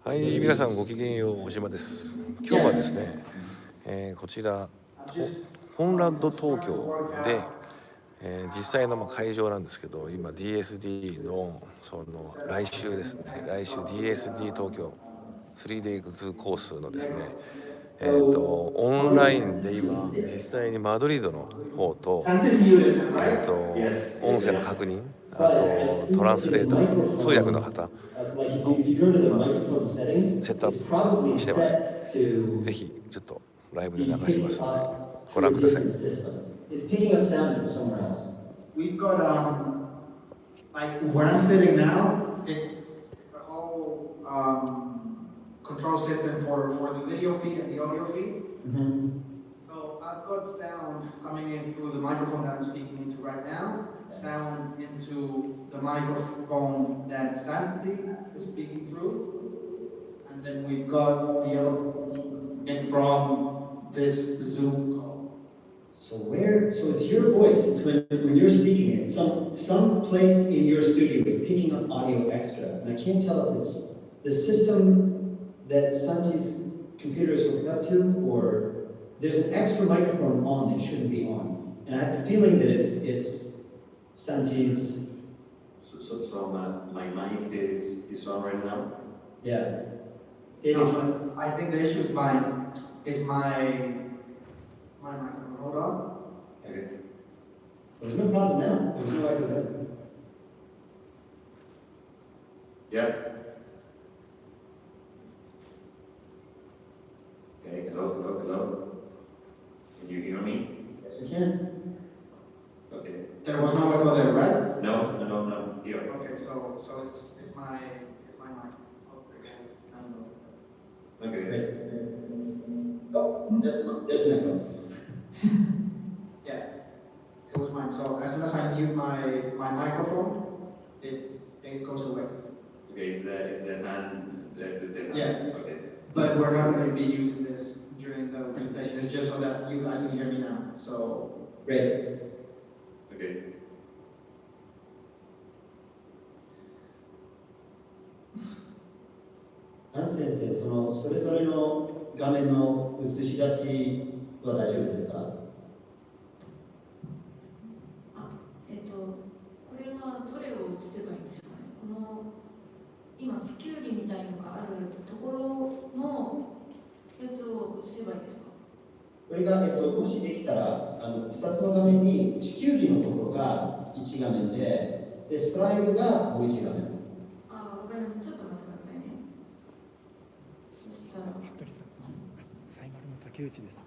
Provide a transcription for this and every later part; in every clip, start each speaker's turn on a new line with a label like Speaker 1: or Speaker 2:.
Speaker 1: はい、皆さんごきげんよう、尾島です。今日はですね、こちらコンラッド東京で、実際の会場なんですけど、今 DSD の来週ですね、来週 DSD 東京 3days コースのですね、オンラインで今実際にマドリードの方と、音声の確認、あとトランスレーター、通訳の方の今セットアップしてます。ぜひちょっとライブで流しますのでご覧ください。
Speaker 2: It's picking up sound from somewhere else. We've got like where I'm sitting now, it's the whole control system for the video feed and the audio feed. So I've got sound coming in through the microphone that I'm speaking into right now, sound into the microphone that Sandy is speaking through, and then we've got the other in from this Zoom call. So it's your voice. It's when you're speaking, it's some place in your studio is picking up audio extra, and I can't tell if it's the system that Santi's computer is hooked up to, or there's an extra microphone on that shouldn't be on, and I have the feeling that it's Santi's.
Speaker 3: So my mic is on right now.
Speaker 2: Yeah.
Speaker 4: I think the issue is my microphone. Hold on.
Speaker 3: Okay.
Speaker 2: There's no problem now. There's no idea there.
Speaker 3: Yeah. Okay, hello. Can you hear me?
Speaker 2: Yes, we can.
Speaker 3: Okay.
Speaker 4: There was no echo there, right?
Speaker 3: No. Here.
Speaker 4: Okay, so it's my mic.
Speaker 3: Okay.
Speaker 2: Great. Oh, there's an echo.
Speaker 4: Yeah, it was mine. So as soon as I mute my microphone, it goes away.
Speaker 3: Okay, is the hand the hand?
Speaker 4: Yeah.
Speaker 3: Okay.
Speaker 4: But we're not going to be using this during the presentation. It's just so that you guys can hear me now. So
Speaker 2: Great.
Speaker 3: Okay.
Speaker 2: アン先生、それぞれの画面の映し出しは大丈夫ですか？
Speaker 5: これはどれを映せばいいんですかね。この今地球儀みたいのがあるところのやつを映せばいいですか？
Speaker 2: これが、もしできたら2つの画面に地球儀のところが1画面で、スライドがもう1画面。
Speaker 5: わかりました。ちょっと待ってくださいね。そしたら
Speaker 6: 服部さん、サイマルの竹内です。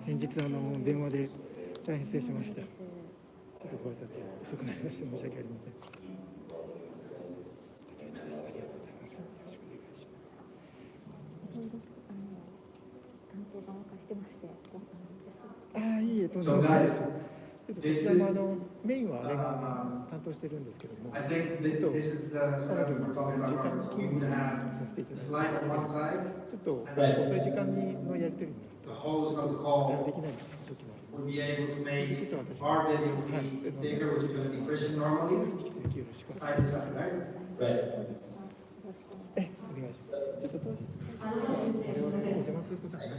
Speaker 6: 先日電話で大変失礼しました。ちょっとご挨拶遅くなりまして申し訳ありません。竹内です。ありがとうございます。よろしくお願いします。
Speaker 7: 担当が分かってまして、
Speaker 6: いいえ、とんでもないです。こちらもメインはあれが担当してるんですけども、
Speaker 4: I think this is the setup we're talking about. We would have the slide on one side.
Speaker 6: ちょっと遅い時間のやり取りになる
Speaker 4: The
Speaker 6: と
Speaker 4: host of the call
Speaker 6: できない時もあります。
Speaker 4: would be able to make our video feed bigger, which is going to be Christian normally.
Speaker 6: 引き続きよろしくお願
Speaker 4: Side
Speaker 6: い
Speaker 4: to
Speaker 6: します。
Speaker 4: side, right?
Speaker 2: Right.
Speaker 6: お願いします。ちょっと当日
Speaker 5: 先生、すみません。
Speaker 6: お邪魔することはない。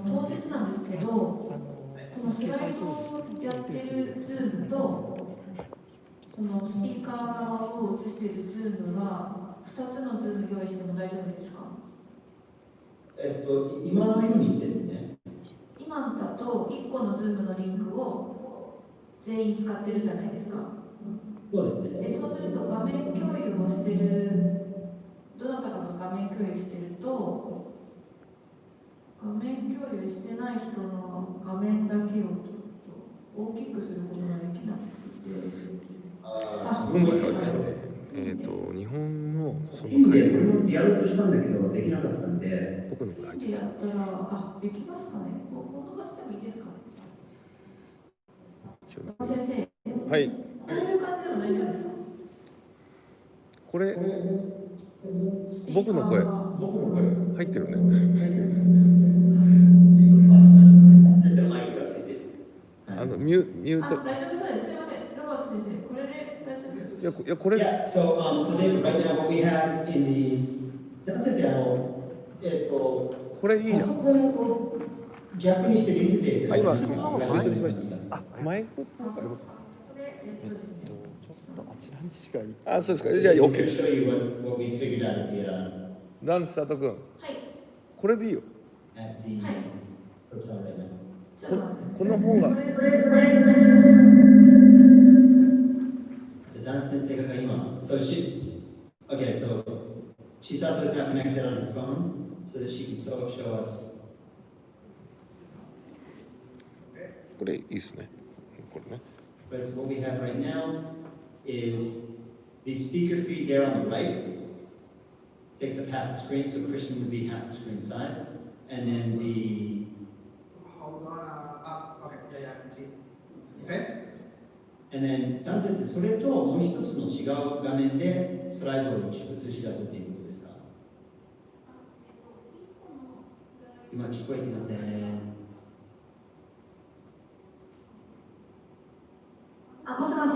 Speaker 5: 当日なんですけど、このスライドをやってるズームと、そのスピーカー側を映しているズームは、2つのズーム用意しても大丈夫ですか？
Speaker 2: 今のようにですね。
Speaker 5: 今だと1個のズームのリンクを全員使ってるじゃないですか。
Speaker 2: そうですね。
Speaker 5: そうすると画面共有をしてる、どなたかが画面共有してると、画面共有してない人の画面だけをちょっと大きくすることができなくて。
Speaker 1: 今回はですね、日本のその
Speaker 2: いいね、俺もやろうとしたんだけどできなかったんで。
Speaker 1: 僕の声入って
Speaker 5: やったら、できますかね。こんな感じでもいいですかね。先生。
Speaker 1: はい。
Speaker 5: こういう感じでも大丈夫ですか。
Speaker 1: これ僕の声入ってるね。ミュート。
Speaker 5: 大丈夫そうです。すみません。ロバート先生、これで大丈夫。
Speaker 1: いやこれ。
Speaker 2: Yeah, so David, right now what we have in the 先
Speaker 1: これいいじゃん。
Speaker 2: パソコンを逆にして見せていただけ
Speaker 1: 今
Speaker 2: ますか。
Speaker 1: マイクしました。マイク
Speaker 5: これですね。
Speaker 6: ちょっとあちらにしか
Speaker 1: あ、そうですか。じゃあ OK で
Speaker 2: We'll
Speaker 1: す。
Speaker 2: show you what we figured out
Speaker 1: ダンスタート君、
Speaker 5: はい。
Speaker 1: これでいいよ。
Speaker 2: at the
Speaker 5: はい。
Speaker 2: hotel right now.
Speaker 5: ちょっと待って。
Speaker 1: この方が
Speaker 2: じゃあダンス先生が今、so okay, so Chisato is now connected on her phone so that she can show us.
Speaker 1: これいいですね。これね。
Speaker 2: But so what we have right now is the speaker feed there on the right takes up half the screen, so Christian would be half the screen size, and then the
Speaker 4: Hold on, okay, yeah, I can see. Okay?
Speaker 2: and then ダンス先生、それともう一つの違う画面でスライドを映し出すということですか？今聞こえてません。
Speaker 5: あ、もしもし。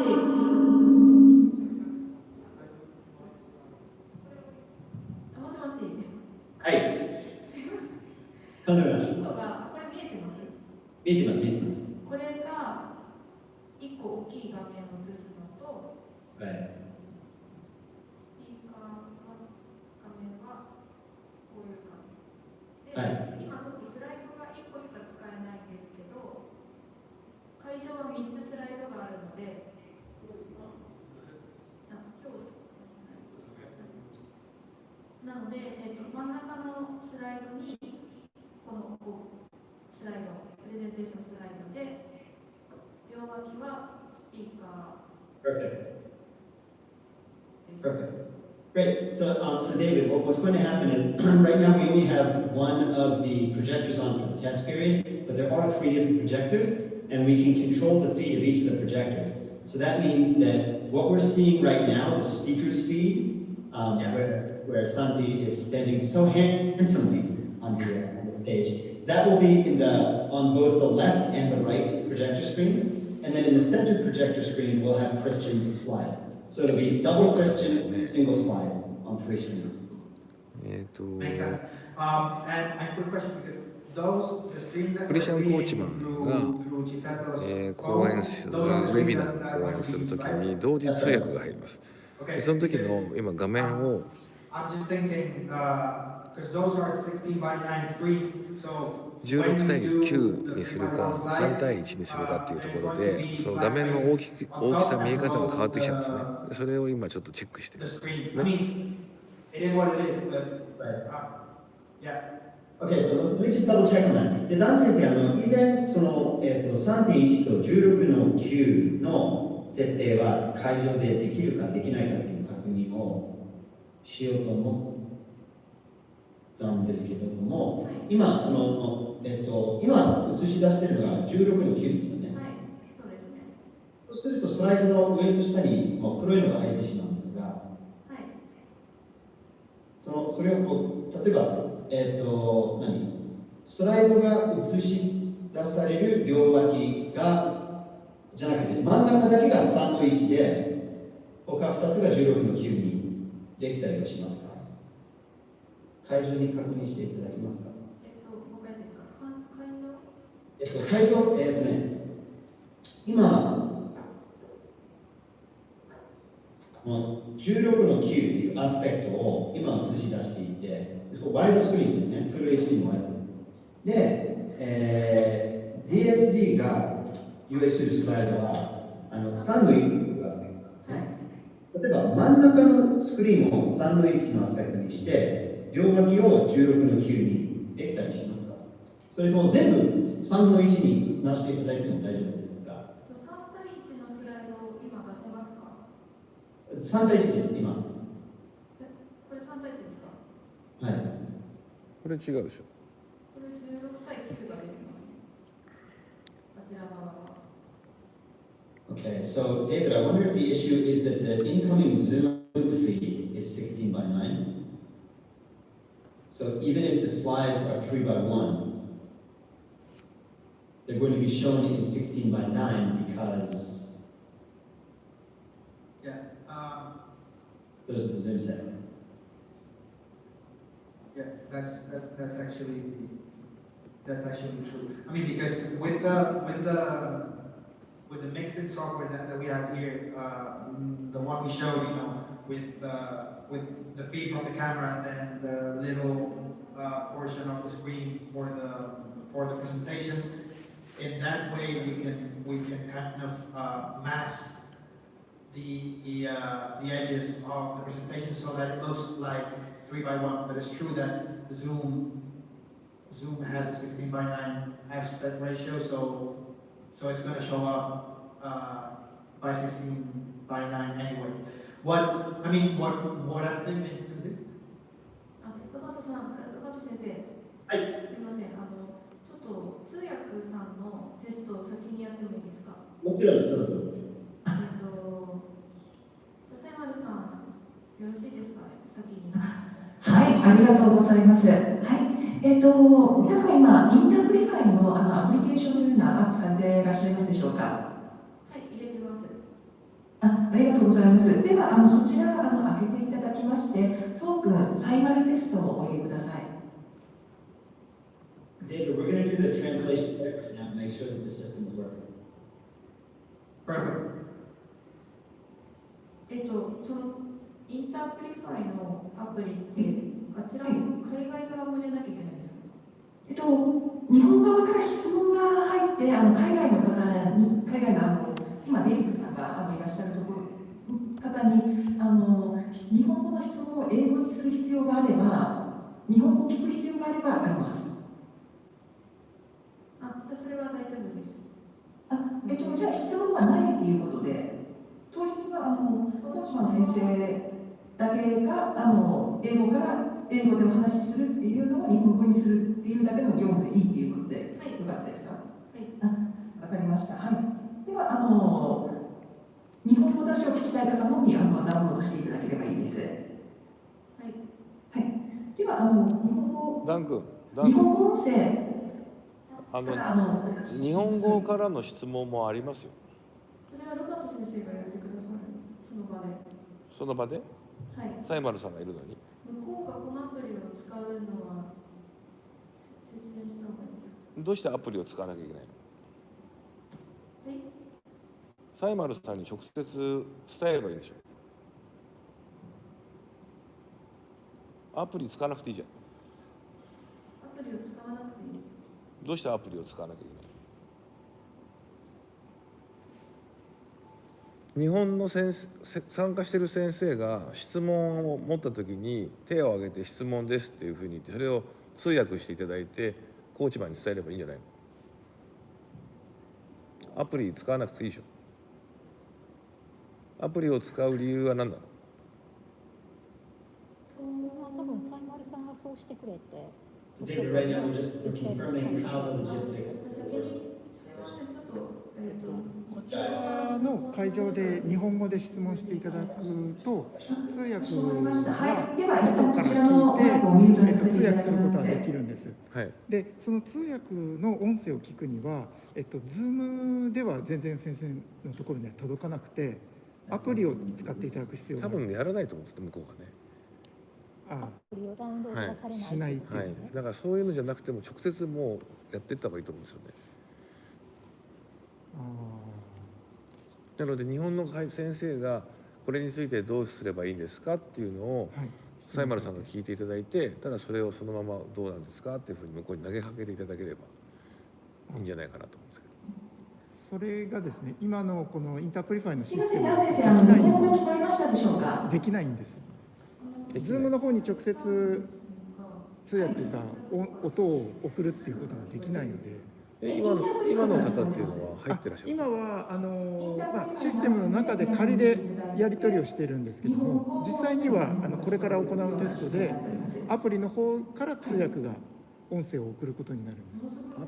Speaker 2: はい。
Speaker 5: すいません。
Speaker 2: 頼みましょう。
Speaker 5: 1個が、これ見えてます？
Speaker 2: 見えてます、見えてます。
Speaker 5: これが1個大きい画面を映すのと、
Speaker 2: はい。
Speaker 5: スピーカーの画面はこういう感じで、
Speaker 2: はい
Speaker 5: 今ちょっとスライドが1個しか使えないんですけど、会場は3つスライドがあるので、なので、真ん中のスライドにこのスライド、プレゼンテーションスライドで、両脇はスピーカー。
Speaker 2: Perfect. Perfect. Great. So, so David, what's going to happen is right now we only have one of the projectors on for the test period, but there are 3 different projectors, and we can control the feed of each of the projectors. So that means that what we're seeing right now, the speaker's feed, where Santi is standing so handsomely on the stage, that will be on both the left and the right projector screens, and then in the center projector screen we'll have Christian's slides. So it'll be double Christian, single slide on 3 screens.
Speaker 4: Makes sense. And quick question, because the screens that
Speaker 1: クリスチャン・コーチマ
Speaker 4: we're
Speaker 1: ン
Speaker 4: seeing
Speaker 1: が
Speaker 4: through Chisato's
Speaker 1: 講演するウェビナーの講演をするときに同時通訳が入ります。でその時の今画面を
Speaker 4: I'm just thinking, because those are 16 by 9 screens, so
Speaker 1: 16対9にするか3対1にするかっていうところでその画面の大きさ見え方が変わってきちゃうんですね。でそれを今ちょっとチェックしてる
Speaker 4: the
Speaker 1: んです
Speaker 4: screens. I
Speaker 1: ね。
Speaker 4: mean, it is what it is, but yeah.
Speaker 2: Okay, so let me just double check on that. で、ダンス先生、以前、3.1 と16の9の設定は会場でできるかできないかという確認をしようと思ったんですけれども、今、今映し出しているのが16の9ですよね。
Speaker 5: はい、そうですね。
Speaker 2: そうすると、スライドの上と下にもう黒いのが入ってしまうんですが、
Speaker 5: はい。
Speaker 2: それを例えば、スライドが映し出される両脇じゃなくて、真ん中だけが3の1で、他2つが16の9にできたりはしますか？会場に確認していただけますか？
Speaker 5: もう一回ですか？会場？
Speaker 2: 会場、今、16の9というアスペクトを今映し出していて、ワイドスクリーンですね、フル HD のワイド。で、DSD が用意するスライドは3の1というアスペクトなんですね。例えば真ん中のスクリーンを3の1のアスペクトにして、両脇を16の9にできたりしますか？それとも全部3の1に直していただいても大丈夫ですか？
Speaker 5: 3対1のスライドを今出せますか
Speaker 2: ？3対1です、今。
Speaker 5: これ3対1ですか？
Speaker 2: はい。
Speaker 1: これ違うでしょ。
Speaker 5: これ16対9が出てますね。あちら側は。
Speaker 2: Okay, so David, I wonder if the issue is that the incoming Zoom feed is 16 by 9. So even if the slides are 3 by 1, they're going to be shown in 16 by 9 because
Speaker 4: Yeah.
Speaker 2: those are the Zoom settings. Yeah, that's actually true. I mean, because with the mixing software that we have here, the one we showed, you know, with the feed from the camera and then the little portion of the screen for the presentation. In that way, we can kind of mask the edges of the presentation so that it looks like 3:1. But it's true that Zoom has a 16:9 aspect ratio, so it's going to show up by 16:9 anyway. What I'm thinking is it?
Speaker 5: ロバート先生。
Speaker 2: はい。
Speaker 5: すみません。ちょっと通訳さんのテストを先にやってもいいですか。
Speaker 3: もちろんです。どうぞ。
Speaker 5: 笹丸さん、よろしいですか。先に。
Speaker 8: はい、ありがとうございます。はい、皆さん今、インタープリファイのアプリケーションのようなアップされていらっしゃいますでしょうか。
Speaker 5: はい、入れてます。
Speaker 8: ありがとうございます。では、そちら開けていただきまして、トークンサイマルテストをお入れください。
Speaker 2: David, we're going to do the translation right now to make sure that the system is working. Perfect.
Speaker 5: そのインタープリファイのアプリってあちらの海外側も入れなきゃいけないんですか。
Speaker 8: 日本側から質問が入って、海外の方に、海外の今デリックさんがいらっしゃるところ方に日本語の質問を英語にする必要があれば、日本語を聞く必要があればあります。
Speaker 5: それは大丈夫です。
Speaker 8: じゃあ質問はないということで、当日はコーチマン先生だけが英語でお話しするっていうのを日本語にするっていうだけの業務でいいっていうことで、よかったですか。はい。わかりました。はい。では日本語出しを聞きたい方のみダウンロードしていただければいいです。はい。はい。では日本語音声。
Speaker 1: 日本語からの質問もありますよ。
Speaker 5: それはロバート先生がやってくださるその場で。
Speaker 1: その場で？
Speaker 5: はい。
Speaker 1: サイマルさんがいるのに。
Speaker 5: 向こうがこのアプリを使うのは説明した方がいい。
Speaker 1: どうしてアプリを使わなきゃいけないの？はい。サイマルさんに直接伝えればいいでしょ。アプリ使わなくていいじゃん。
Speaker 5: アプリを使わなくていい。
Speaker 1: どうしてアプリを使わなきゃいけない？日本の参加している先生が質問を持った時に手を挙げて質問ですっていうふうに言って、それを通訳していただいてコーチマンに伝えればいいんじゃないの？アプリ使わなくていいでしょ。アプリを使う理由は何なの？
Speaker 7: 多分サイマルさんがそうしてくれて。
Speaker 2: David, right now we're just confirming how the logistics.
Speaker 6: こちらの会場で日本語で質問していただくと、通訳が外から聞いて通訳することはできるんです。はい、で、その通訳の音声を聞くには、Zoom では全然先生のところには届かなくて、アプリを使っていただく必要がある。多分やらないと思うんです、向こうがね。
Speaker 7: アプリをダウンロードされない、
Speaker 6: しないっていう、
Speaker 1: はい、だからそういうのじゃなくても直接もうやっていった方がいいと思うんですよね。なので日本の先生がこれについてどうすればいいんですかっていうのを、はい、サイマルさんが聞いていただいて、ただそれをそのままどうなんですかっていうふうに向こうに投げかけていただければいいんじゃないかなと思うんですけど。
Speaker 6: それがですね、今のこのインタープリファイのシステムできないんです。Zoom の方に直接通訳が音を送るっていうことができないので。
Speaker 1: 今の方っていうのは入ってらっしゃる？
Speaker 6: 今はシステムの中で仮でやり取りをしているんですけども、実際にはこれから行うテストでアプリの方から通訳が音声を送ることになるんで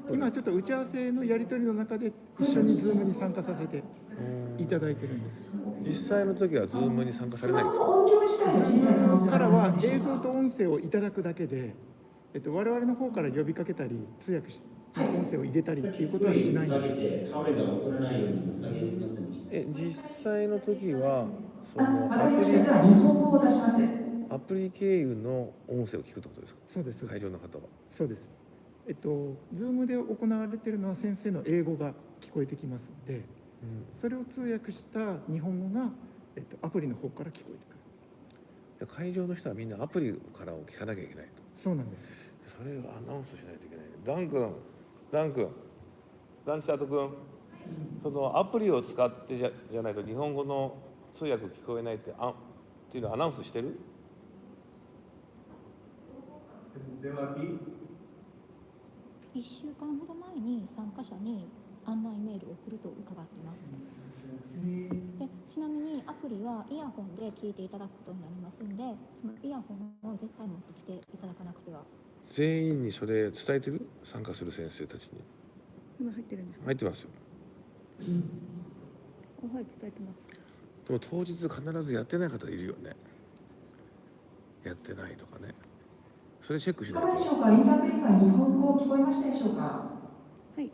Speaker 6: す。今ちょっと打ち合わせのやり取りの中で一緒に Zoom に参加させていただいてるんです。
Speaker 1: 実際の時は Zoom に参加されないんですか
Speaker 6: ？Zoom からは映像と音声をいただくだけで、我々の方から呼びかけたり通訳して音声を入れたりっていうことはしないんです。
Speaker 1: 実際の時は
Speaker 8: わかりました。では日本語を出します。
Speaker 1: アプリ経由の音声を聞くってことですか？
Speaker 6: そうです。
Speaker 1: 会場の方は。
Speaker 6: そうです。Zoom で行われているのは先生の英語が聞こえてきますので、それを通訳した日本語が、アプリの方から聞こえてくる。
Speaker 1: 会場の人はみんなアプリからを聞かなきゃいけないと。
Speaker 6: そうなんです。
Speaker 1: それをアナウンスしないといけない。ダンチサート君、そのアプリを使ってじゃないと日本語の通訳聞こえないってっていうのをアナウンスしてる？1
Speaker 7: 週間ほど前に参加者に案内メールを送ると伺っています。でちなみにアプリはイヤホンで聞いていただくことになりますので、そのイヤホンを絶対持ってきていただかなくては。
Speaker 1: 全員にそれ伝えてる？参加する先生たちに。
Speaker 9: 今入ってるんですか？
Speaker 1: 入ってますよ。
Speaker 9: はい、伝えてます。
Speaker 1: でも当日必ずやってない方いるよね。やってないとかね。それチェックしないと。
Speaker 8: いかがでしょうか。インターネットは日本語聞こえましたでしょうか。
Speaker 9: はい、聞こ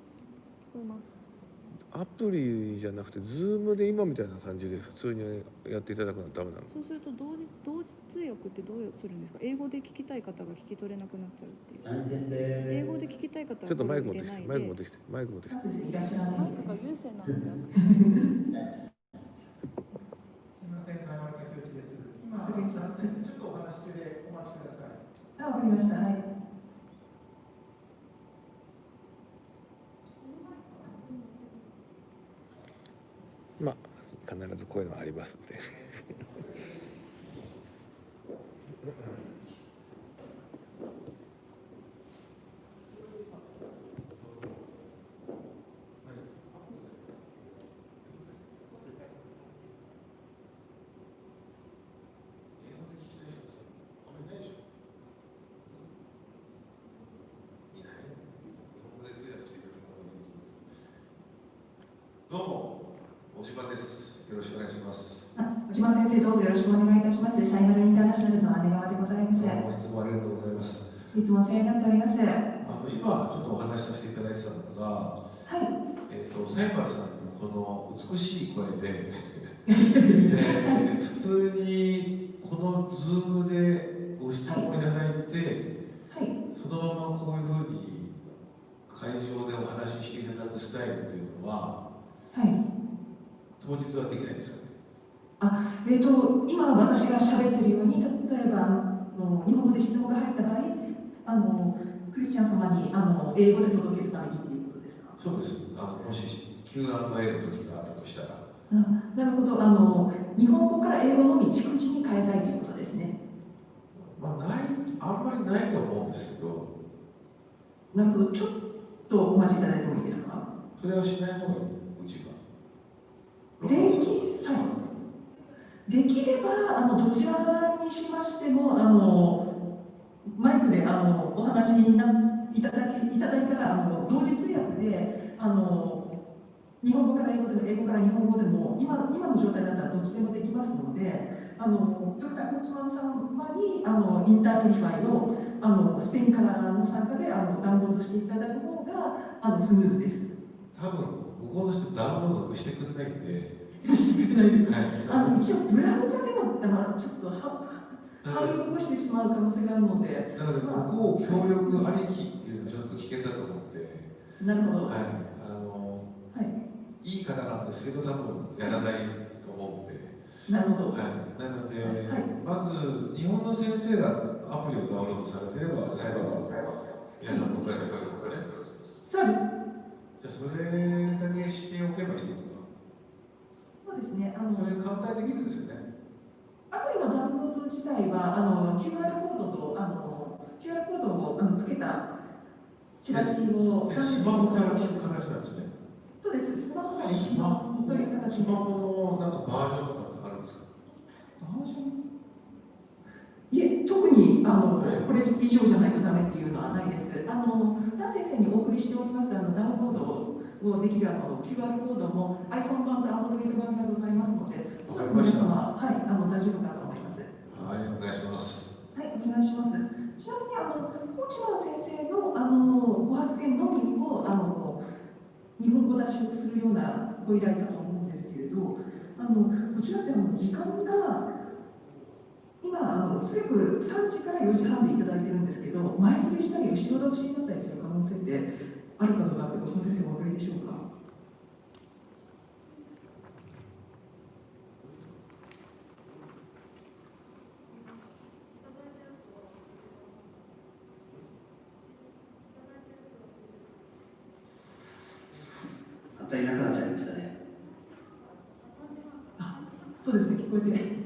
Speaker 9: えます。
Speaker 1: アプリじゃなくて Zoom で今みたいな感じで普通にやっていただくのはダメなの？
Speaker 9: そうすると同時通訳ってどうするんですか？英語で聞きたい方が聞き取れなくなっちゃうっていう。英語で聞きたい方は
Speaker 1: ちょっとマイク持ってきて、
Speaker 9: マイク
Speaker 1: マイク持ってきて、マイク持ってきて。
Speaker 8: いらっしゃらない。
Speaker 9: マイクが有線なので。
Speaker 4: すみません、西丸竹内です。今、ちょっとお話中でお待ちください。
Speaker 8: わかりました。はい。
Speaker 1: まあ必ずこういうのはありますんで。どうも、尾島です。よろしくお願いします。
Speaker 8: 尾島先生、どうぞよろしくお願いいたします。サイマルインターナショナルの姉川でございます。
Speaker 1: いつもありがとうございます。
Speaker 8: いつもお世話になっております。
Speaker 1: 今ちょっとお話しさせていただいてたのが、
Speaker 8: はい。
Speaker 1: 西原さんのこの美しい声で、普通にこの Zoom でご質問いただいて、
Speaker 8: はい。
Speaker 1: そのままこういうふうに会場でお話ししていただくスタイルっていうのは、
Speaker 8: はい。
Speaker 1: 当日はできないですかね。
Speaker 8: 今私が喋ってるように、例えば日本語で質問が入った場合、クリスチャン様に英語で届けるためにっていうことですか？
Speaker 1: そうです。もし Q&A の時があったとしたら。
Speaker 8: なるほど。日本語から英語のみ逐次に変えたいということですね。
Speaker 1: あんまりないと思うんですけど。
Speaker 8: なるほど。ちょっとお待ちいただいてもいいですか？
Speaker 1: それはしない方がいい。うちは。
Speaker 8: できればどちらにしましてもマイクでお話にいただいたら同時通訳で日本語から英語でも英語から日本語でも今の状態だったらどっちでもできますのでドクターコーチマン様にインタープリファイをスペインからの参加でダウンロードしていただく方がスムーズです。
Speaker 1: 多分向こうの人ダウンロードしてくれないんで。
Speaker 8: してくれないです。
Speaker 1: はい、
Speaker 8: 一応ブラウザでもちょっとハードルを起こしてしまう可能性があるので。
Speaker 1: だから向こう協力ありきっていうのはちょっと危険だと思って。
Speaker 8: なるほど。
Speaker 1: はい。いい方なんですけど多分やらないと思うんで。
Speaker 8: なるほど。
Speaker 1: はい。なので、まず日本の先生がアプリをダウンロードされてれば裁判が皆さんの声が聞こえるとかね。
Speaker 8: そうです。
Speaker 1: じゃあそれだけしておけばいいのかな。
Speaker 8: そうですね。
Speaker 1: それ簡単にできるんですよね。
Speaker 8: アプリのダウンロード自体はQR コードをつけたチラシを
Speaker 1: スマホから聞く形なんですね。
Speaker 8: そうです。スマホからスマホという形で。
Speaker 1: スマホのなんかバージョンとかってあるんですか？
Speaker 8: バージョン？いえ、特にこれ以上じゃないとダメっていうのはないです。ダン先生にお送りしておりますダウンロードをできるQR コードも iPhone 版と Android 版がございますので、皆様、大丈夫かと思います。
Speaker 1: はい、お願いします。
Speaker 8: はい、お願いします。ちなみにコーチマン先生のご発言のみを日本語出しをするようなご依頼かと思うんですけれど、こちらって時間が今おそらく3時から4時半でいただいてるんですけど、前釣りしたり後ろ倒しになったりする可能性ってあるかどうかって、小島先生お分かりでしょうか。
Speaker 2: またいなくなっちゃいましたね。
Speaker 8: そうですね、聞こえてね。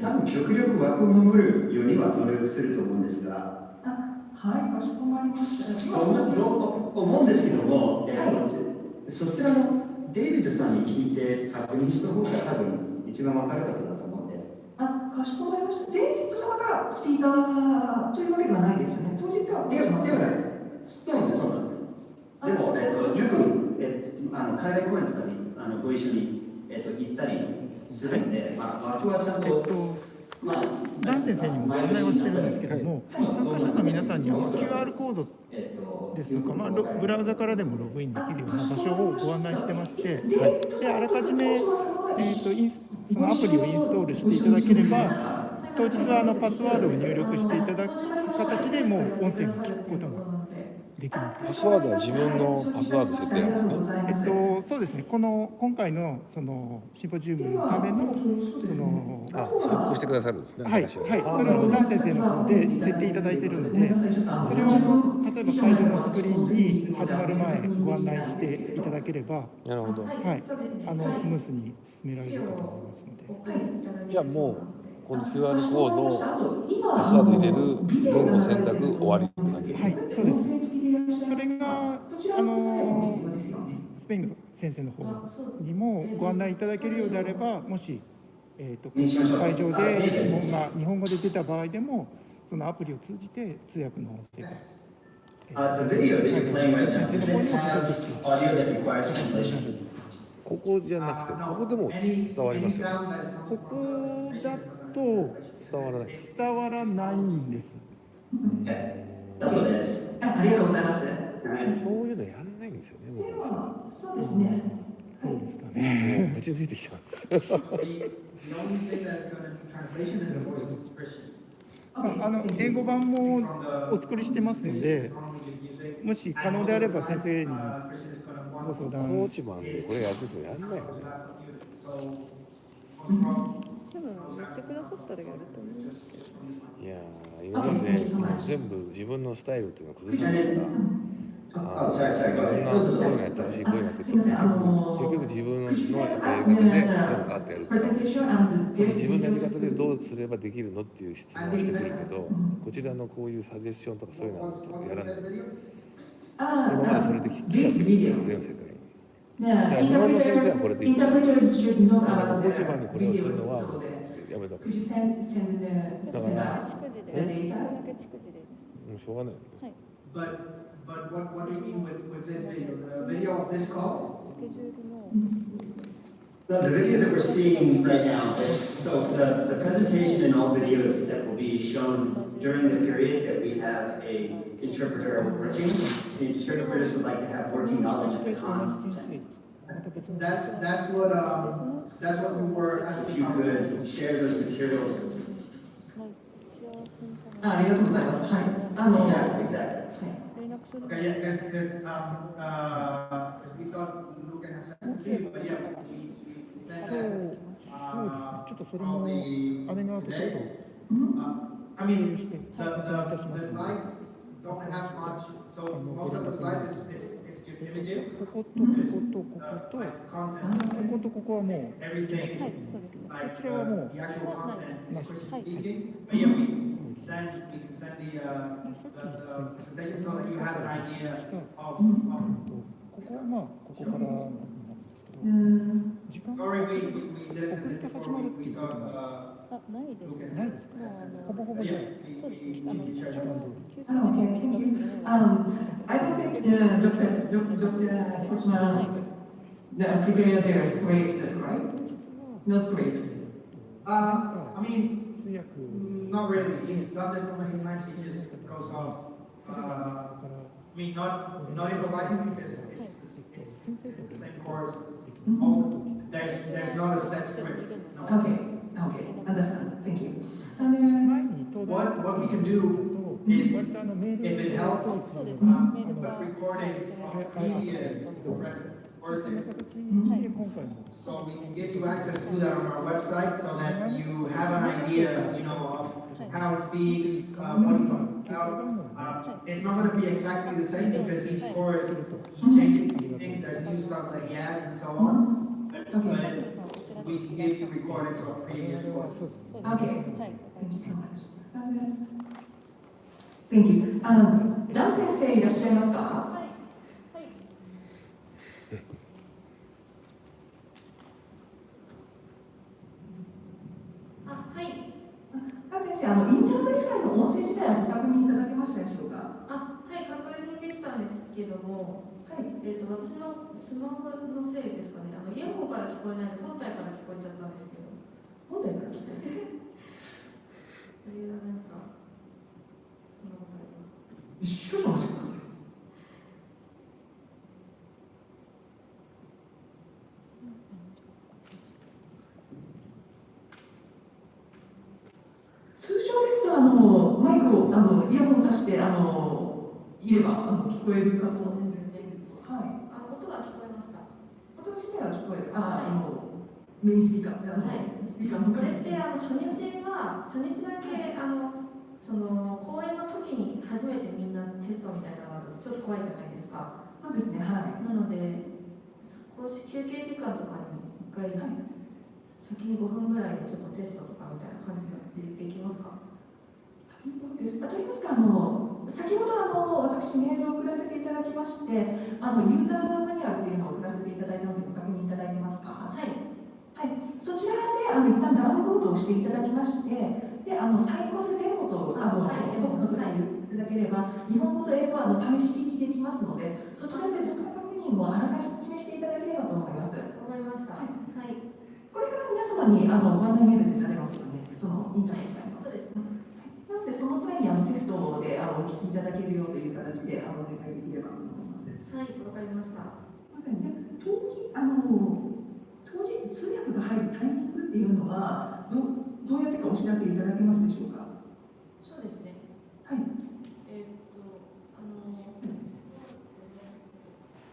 Speaker 2: 多分極力枠を守るようには努力すると思うんですが、
Speaker 8: はい、かしこまりました。
Speaker 2: 思うんですけども、そちらのデイビッドさんに聞いて確認した方が多分一番わかる方だと思うんで。
Speaker 8: かしこまりました。デイビッド様からスピーカーというわけではないですよね。当日は
Speaker 2: ではないです。そうなんです。でも、よく、海外公演とかにご一緒に、行ったりするんで、枠はちゃんと、
Speaker 6: ダン先生にもご案内をしてるんですけども、参加者の皆さんには QR コードですとか、ブラウザからでもログインできるような場所をご案内してまして、であらかじめ、そのアプリをインストールしていただければ、当日はパスワードを入力していただく形でもう音声を聞くことができます。
Speaker 1: パスワードは自分のパスワード設定なんですね。
Speaker 6: そうですね。今回のそのシンポジウムのための
Speaker 1: 参考してくださるんですね。
Speaker 6: はい、それをダン先生の方で設定いただいているので、それを例えば会場のスクリーンに始まる前ご案内していただければ、
Speaker 1: なるほど。
Speaker 6: はい、スムースに進められるかと思いますので。
Speaker 1: じゃあもうこの QR コードをパスワード入れる言語選択終わりって感じですね。
Speaker 6: はい、そうです。それがスペインの先生の方にもご案内いただけるようであれば、もし会場で質問が日本語で出た場合でも、そのアプリを通じて通訳の音声が
Speaker 1: ここじゃなくて、ここでも伝わりますよね。
Speaker 6: ここだと伝わらないんです。
Speaker 2: そうです。
Speaker 8: ありがとうございます。
Speaker 1: そういうのやらないんですよね、僕の人は。
Speaker 8: そうですね。
Speaker 6: そうですかね。
Speaker 1: ぶち抜いてきちゃうんです。
Speaker 6: 英語版もお作りしてますので、もし可能であれば先生にご相談。
Speaker 1: コーチマンでこれやっててもやんないよね。
Speaker 9: 多分言ってくださったらやると思いますけど。
Speaker 1: いや今まで全部自分のスタイルっていうのを崩してたから、いろんなこういうのやってほしい、こういうのやってほしい。結局自分のやっぱやり方で全部変わってやるから、自分のやり方でどうすればできるのっていう質問をしてくるけど、こちらのこういうサジェスションとかそういうのはやらない。今までそれで来ちゃってるから全世界に。だから日本の先生はこれでいい。コーチマンにこれをするのはやめた方がいい。だからしょうがない。
Speaker 2: But what do you mean with this video? The video of this call? The video that we're seeing right now, so the presentation and all videos that will be shown during the period that we have a interpreter working, the interpreters would like to have working knowledge of the content. That's what we were asking. If you could share those materials.
Speaker 8: ありがとうございます。はい。
Speaker 2: Exactly.
Speaker 9: Okay,
Speaker 2: yeah, because we thought Luke and Hassan, but yeah, we said that.
Speaker 6: ちょっとそれも姉が後で
Speaker 2: I mean, the slides don't have much, so most of the slides it's just images.
Speaker 6: こことこことこことこことここはもう
Speaker 2: Everything,
Speaker 6: こちらはもう
Speaker 2: the actual content is Christian
Speaker 6: はい
Speaker 2: speaking. But yeah, we can send the presentation so that you have an idea of.
Speaker 6: ここはまあここからなんですけど、時間が
Speaker 2: Sorry, we did
Speaker 6: 遅れ
Speaker 2: it
Speaker 6: て始
Speaker 2: before
Speaker 6: まるっ
Speaker 2: we
Speaker 6: ていうこと
Speaker 2: thought.
Speaker 6: は
Speaker 9: ないですね。
Speaker 6: ないですか？ほぼほぼじゃあ
Speaker 9: そうですね。
Speaker 6: 時間通り。
Speaker 8: Okay, thank you. I don't think Dr. Kochman prepared their script, right? No script.
Speaker 2: I mean, not really. He's done this so many times. He just goes off. I mean, not improvising because it's the same course. All there's not a set script. No.
Speaker 8: Okay, understand. Thank you. And then,
Speaker 2: What we can do is, if it helps, with recordings of previous courses, so we can give you access to that on our website so that you have an idea, of how it speaks, what you talk about. It's not going to be exactly the same because each course he's changing things, there's new stuff that he adds and so on. But we can give you recordings of previous courses.
Speaker 8: okay, thank you so much. And then, thank you. ダン先生いらっしゃいますか？
Speaker 5: はい。はい。
Speaker 8: ダン先生、インタープリファイの音声自体はご確認いただけましたでしょうか？
Speaker 5: はい、確認できたんですけども、
Speaker 8: はい。
Speaker 5: 私のスマホのせいですかね。イヤホンから聞こえないで本体から聞こえちゃったんですけど。
Speaker 8: 本体から聞こえる。
Speaker 5: それがなんか、そんなことあります。
Speaker 8: 少々お待ちください。通常ですとマイクをイヤホンさしていれば聞こえるかと思うんですけれど、はい。
Speaker 5: 音が聞こえました。
Speaker 8: 音自体は聞こえる。メインスピーカースピーカーも
Speaker 5: これって初日だけその講演の時に初めてみんなテストみたいなのがちょっと怖いじゃないですか。
Speaker 8: そうですね、はい。
Speaker 5: なので少し休憩時間とかに1回、先に5分ぐらいちょっとテストとかみたいな感じでできますか？
Speaker 8: です。と言いますか、先ほど私メールを送らせていただきまして、ユーザーマニュアルというのを送らせていただいたのでご確認いただいてますか？はい。はい。そちらで一旦ダウンロードをしていただきまして、で最後までデモとトップのところにいただければ、日本語と英語は試し聞きできますので、そちらで動作確認をあらかじめしていただければと思います。
Speaker 5: わかりました。はい。
Speaker 8: これから皆様にご案内メールでされますよね。そのインターネットの。
Speaker 5: そうです。
Speaker 8: なのでその際にテストでお聞きいただけるよという形でお願いできればと思います。
Speaker 5: はい、わかりました。
Speaker 8: で当日通訳が入るタイミングっていうのはどうやってかお知らせいただけますでしょうか？
Speaker 5: そうですね。
Speaker 8: はい。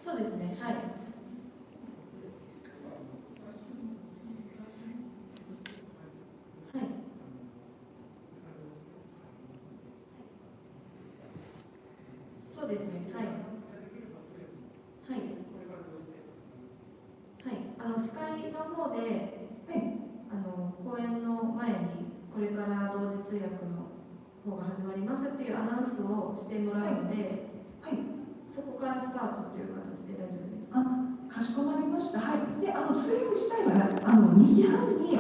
Speaker 5: そうですね。はい。そうですね。はい。はい。はい。司会の方で、講演の前にこれから同時通訳の方が始まりますっていうアナウンスをしてもらうので、はい。そこからスタートという形で大丈夫ですか？
Speaker 8: かしこまりました。はい。で、通訳自体は2時半に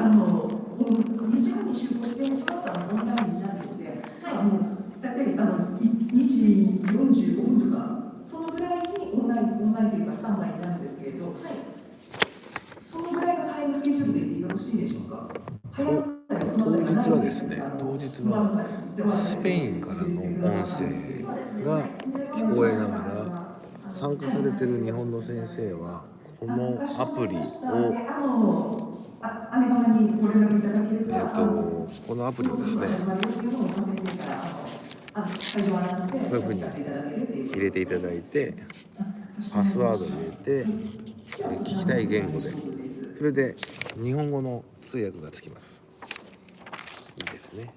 Speaker 8: 集合して、その後オンラインになるので、大体2時45分とか、そのぐらいにオンラインというかスタンバイになるんですけれど、そのぐらいのタイムスケジュールでよろしいでしょうか？
Speaker 1: 当日はですね、当日はスペインからの音声が聞こえながら、参加されている日本の先生はこのアプリをこのアプリをですね、こういうふうに入れていただいて、パスワードを入れて、聞きたい言語で、それで日本語の通訳がつきます。いいですね。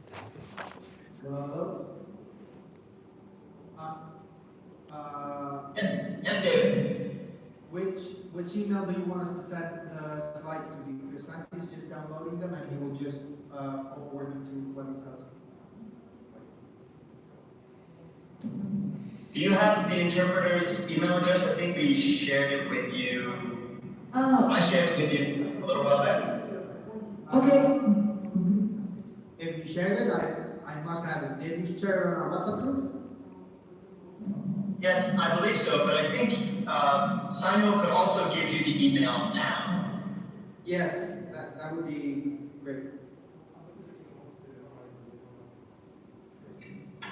Speaker 2: Which email do you want us to send the slides to? Because Santi's just downloading them and he will just forward them to what he tells you.
Speaker 10: Do you have the interpreter's email address? I think we shared it with you. I shared it with you a little while back.
Speaker 8: Okay.
Speaker 2: If you shared it, I must have it. Did you share it on our WhatsApp group?
Speaker 10: Yes, I believe so, but I think Simon could also give you the email now.
Speaker 2: Yes, that would be great.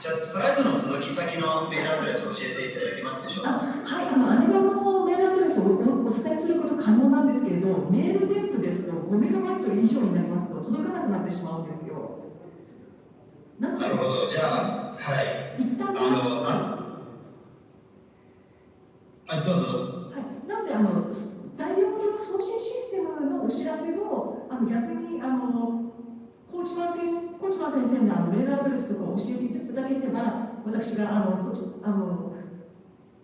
Speaker 10: じゃあスライドの届き先のメールアドレスを教えていただけますでしょうか？
Speaker 8: はい、姉川のメールアドレスをお伝えすること可能なんですけれど、メール添付ですと5メガバイト以上になりますと届かなくなってしまうんですよ。なので、
Speaker 10: なるほど。じゃあ、はい。
Speaker 8: 一旦
Speaker 10: どうぞ。
Speaker 8: はい、なのでダイヤモンドの送信システムのお知らせを逆にコーチマン先生のメールアドレスとか教えていただければ、私が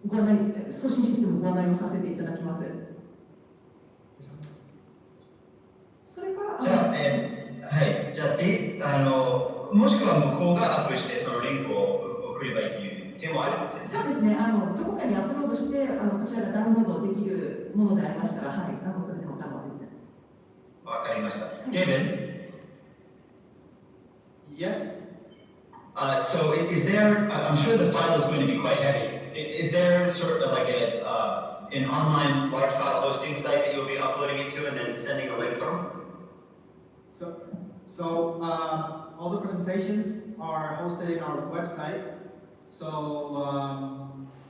Speaker 8: ご案内、送信システムご案内をさせていただきます。それから
Speaker 10: じゃあ、はい。じゃあ、もしくは向こうがアップしてそのリンクを送ればいいという手もありますよね。
Speaker 8: そうですね。どこかにアップロードしてこちらがダウンロードできるものでありましたら、はい、それでも可能です。
Speaker 10: わかりました。David?
Speaker 2: Yes.
Speaker 10: So is there, I'm sure the file is going to be quite heavy. Is there sort of like an online large file hosting site that you'll be uploading it to and then sending a link from?
Speaker 2: So all the presentations are hosted in our website. So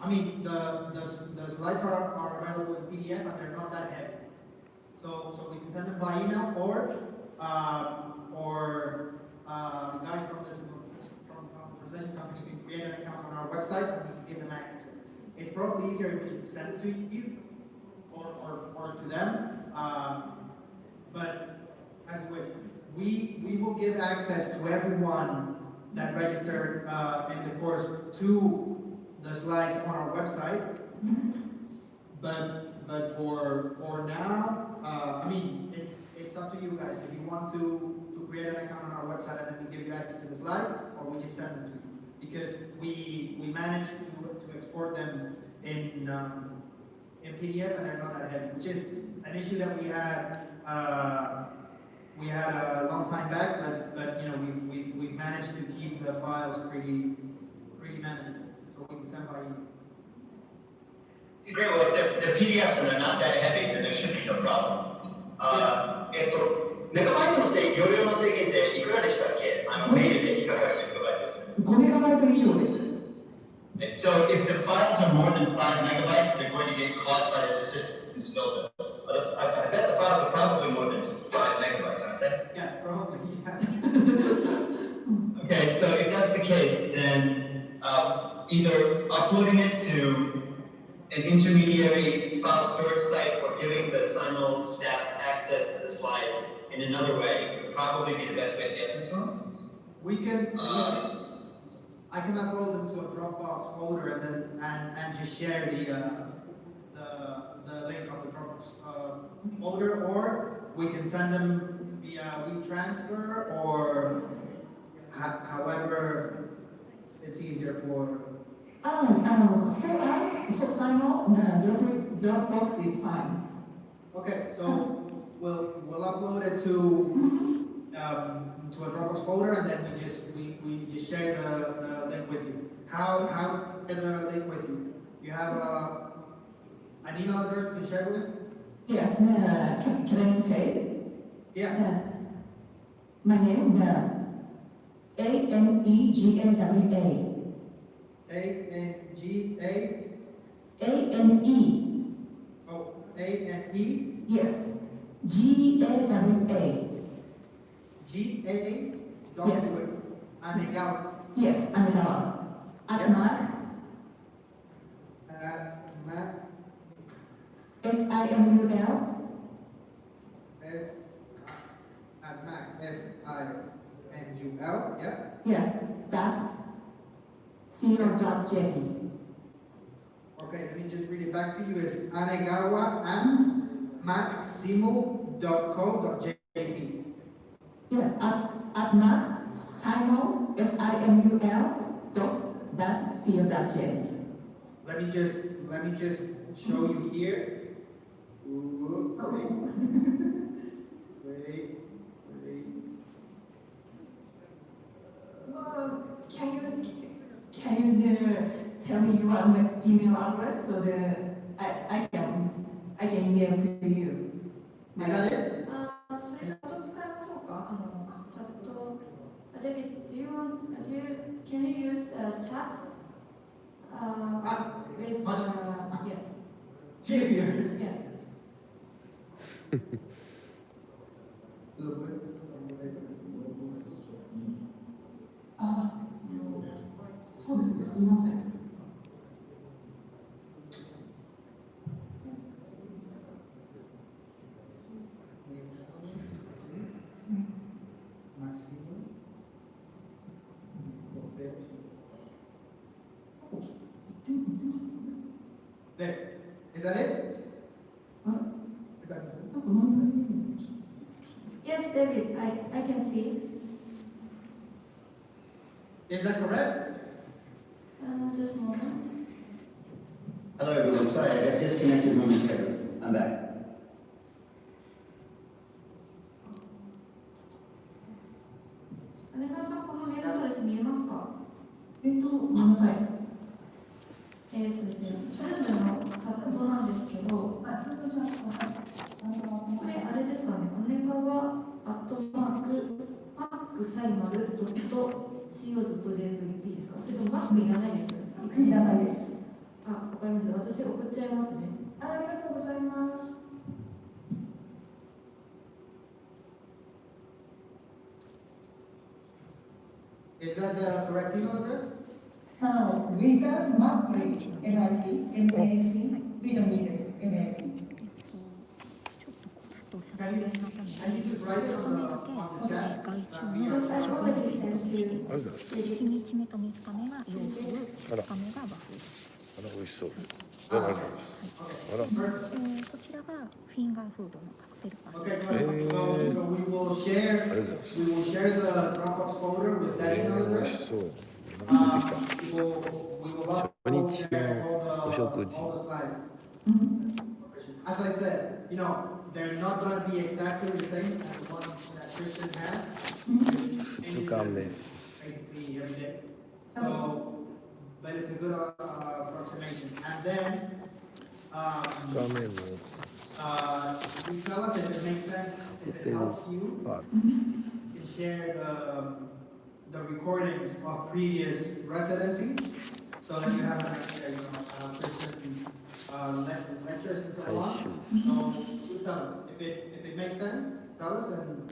Speaker 2: I mean the slides are available in PDF, but they're not that heavy. So we can send them by email or the guys from the presentation company can create an account on our website and we can give them access. It's probably easier if we just send it to you or to them. But as with we will give access to everyone that registered in the course to the slides on our website. But for now, I mean it's up to you guys. If you want to create an account on our website and then we give you access to the slides, or we just send them to you. Because we managed to export them in PDF and they're not that heavy, which is an issue that we had a long time back, but you know we've managed to keep the files pretty manageable, so we can send by email.
Speaker 10: Great. Well, if the PDFs and they're not that heavy, then there should be no problem. メガバイトの容量の制限っていくらでしたっけ？メールで引っかかるメガバイトです。
Speaker 8: 5メガバイト以上です。
Speaker 10: So if the files are more than 5 megabytes, they're going to get caught by the system's filter. But I bet the files are probably more than 5 megabytes, aren't they?
Speaker 2: Yeah, probably. Yeah.
Speaker 10: Okay, so if that's the case, then either uploading it to an intermediary file storage site or giving the Simul staff access to the slides in another way would probably be the best way to get them to them.
Speaker 2: We can. I can upload them to a Dropbox folder and just share the link of the Dropbox folder, or we can send them via WeTransfer, or however it's easier for.
Speaker 8: For us, for Simon, the Dropbox is fine.
Speaker 2: Okay, so we'll upload it to a Dropbox folder, and then we just share the link with you. How share the link with you? You have an email address you can share with?
Speaker 8: Yes, can I say?
Speaker 2: Yeah.
Speaker 8: My name, ANEGAWA.
Speaker 2: ANGA.
Speaker 8: ANE.
Speaker 2: Oh, ANE.
Speaker 8: Yes. GAWA.
Speaker 2: GAA.
Speaker 8: Yes.
Speaker 2: Anegawa.
Speaker 8: Yes, Anegawa. At Mac. SIMUL.
Speaker 2: At Mac. SIMUL. Yeah.
Speaker 8: Yes. .co.jp.
Speaker 2: Okay, let me just read it back to you. It's Anegawa at maximo.co.jp.
Speaker 8: Yes, at Mac Simul SIMUL.co.jp.
Speaker 2: Let me just show you here. Ooh, wait.
Speaker 8: Can you tell me your email address so that I can email to you?
Speaker 2: Is that it?
Speaker 5: それチャット使いましょうか。チャット。David, can you use chat? With
Speaker 2: Much-
Speaker 5: yes.
Speaker 2: It's easier.
Speaker 5: Yeah.
Speaker 8: あ、そうですね、すみません。
Speaker 2: There. Is that it?
Speaker 5: Yes, David, I can see.
Speaker 2: Is that correct?
Speaker 5: Just a moment.
Speaker 10: Hello everyone, sorry, I got disconnected momentarily. I'm back.
Speaker 5: 姉川さん、このメールアドレス見えますか？
Speaker 8: ごめんなさい。
Speaker 5: ですね、ズームのチャットなんですけど、これあれですかね、姉川@mac-saimar.co.jp ですか？それともマックいらないですか？
Speaker 8: いらないです。
Speaker 5: あ、わかりました。私送っちゃいますね。
Speaker 8: ありがとうございます。
Speaker 2: Is that the correct email address?
Speaker 8: No, we got MAC, MAC, we don't need MAC.
Speaker 7: ちょっとコスト削減のために
Speaker 2: Can you just write it on the chat?
Speaker 7: 外注の
Speaker 5: Because I already sent you.
Speaker 1: ありがとうございます。
Speaker 7: 1日目と3日目が洋風、2日目が和風です。
Speaker 1: あら美味しそう。どうもありがとうございます。あら。
Speaker 7: こちらがフィンガーフードのカクテルパン。
Speaker 2: Okay, good. So we will share.
Speaker 1: ありがとうございます。
Speaker 2: We will share the Dropbox folder with that email
Speaker 1: 美
Speaker 2: address.
Speaker 1: 味しそう。お腹空いてきた。
Speaker 2: We will
Speaker 1: 初日のお食事。
Speaker 2: all the slides. As I said, they're not going to be exactly the same as the ones that Christian had.
Speaker 1: 2日目。
Speaker 2: Basically every day. So, but it's a good approximation. And then,
Speaker 1: 2日目も
Speaker 2: you tell us if it makes sense, if it helps you,
Speaker 1: パー
Speaker 2: you can share the recordings of previous residencies, so that you have an idea, Christian lectures and so on. So, you tell us if it makes sense. Tell us and we can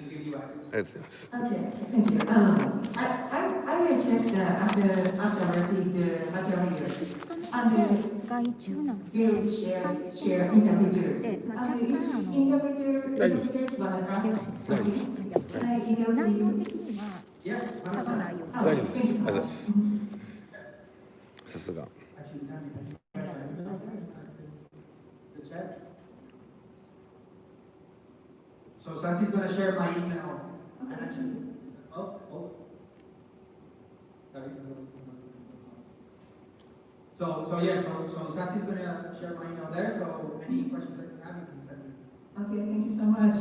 Speaker 2: give you access.
Speaker 1: ありがとうございます。
Speaker 8: Okay, thank you. I will check after I receive the materials. And
Speaker 7: 外注なので、
Speaker 8: we'll share interviews.
Speaker 7: で、若干
Speaker 8: Interviews は
Speaker 1: 大丈夫です。
Speaker 7: 内容的には
Speaker 2: Yes.
Speaker 7: 差がないよう
Speaker 1: 大丈夫です。ありがとうございます。さすが。
Speaker 2: Actually, tell me. The chat. So Santi's going to share my email. And actually, oh. Sorry. So yes, so Santi's going to share my email there. So any questions that you have, you can send me.
Speaker 8: Okay, thank you so much.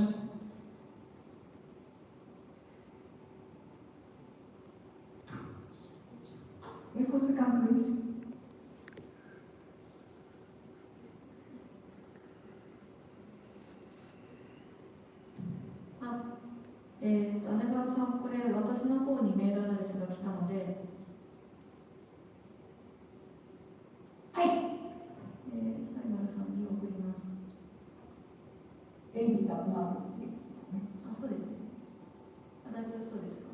Speaker 8: Echo second, please.
Speaker 5: 姉川さん、これ私の方にメールアドレスが来たので、はい、サイマルさんに送ります。
Speaker 8: エンビザマーク。
Speaker 5: あ、そうですね。大丈夫そうですか？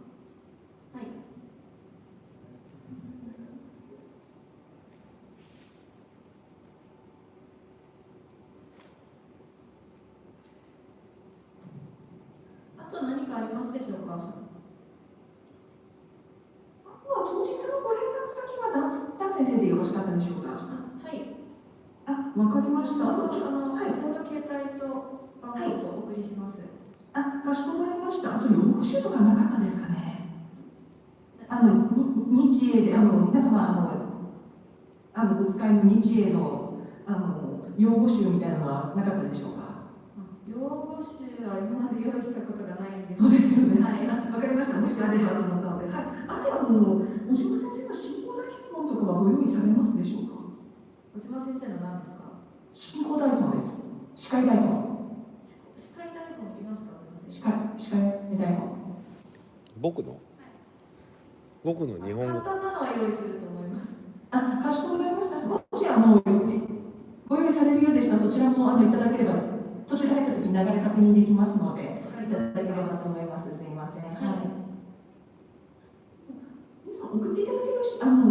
Speaker 5: はい。あと何かありますでしょうか？
Speaker 8: あとは当日のご連絡先はダン先生でよろしかったでしょうか？
Speaker 5: はい。
Speaker 8: あ、わかりました。
Speaker 5: はい。
Speaker 8: はい。
Speaker 5: この携帯と番号とお送りします。
Speaker 8: あ、かしこまりました。あと用語集とかなかったですかね。日英で皆様お使いの日英の用語集みたいなのはなかったでしょうか。
Speaker 5: 用語集は今まで用意したことがないんです。
Speaker 8: そうですよね。
Speaker 5: はい。
Speaker 8: わかりました。もしあればと思ったので、はい。あとは尾島先生の進行台本とかはご用意されますでしょうか。
Speaker 5: 尾島先生の何ですか？
Speaker 8: 進行台本です。司会台本。
Speaker 5: 司会台本いますか？
Speaker 8: 司会台本。
Speaker 1: 僕の日本語。
Speaker 5: 簡単なのは用意すると思います。
Speaker 8: かしこまりました。もしご用意されるようでしたらそちらもいただければ途中で入った時に流れ確認できますので、いただければと思います。すいません。はい。皆さん送っていただける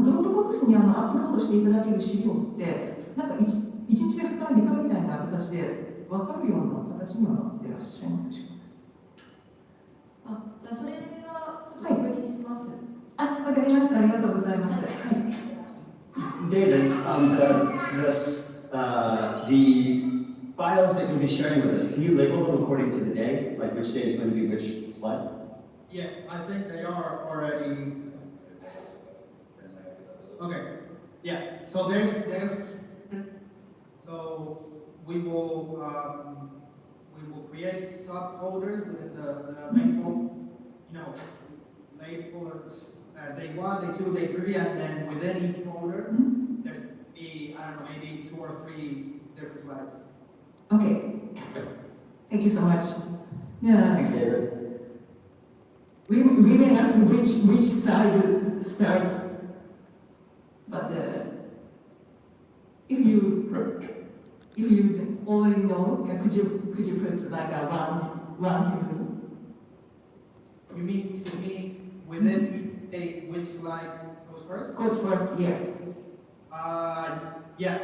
Speaker 8: ドロップボックスにアップロードしていただける資料って、なんか1日目、2日目、3日目みたいな形で分かるような形にはなってらっしゃいますでしょうか。
Speaker 5: じゃあそれはちょっと確認します。
Speaker 8: わかりました。ありがとうございます。はい。
Speaker 10: David, the files that you'll be sharing with us, can you label them according to the day, like which day is going to be which slide?
Speaker 2: Yeah, I think they are already. Okay, yeah, so so we will create subfolders within the main folder, label it as day 1, day 2, day 3, and then within each folder, there's be, I don't know, maybe 2 or 3 different slides.
Speaker 8: Okay. Thank you so much. Yeah.
Speaker 10: Thanks, David.
Speaker 8: We may ask which side starts, but if you already know, could you put like a 1, 2?
Speaker 2: You mean within a which slide goes first?
Speaker 8: Goes first, yes.
Speaker 2: Yeah.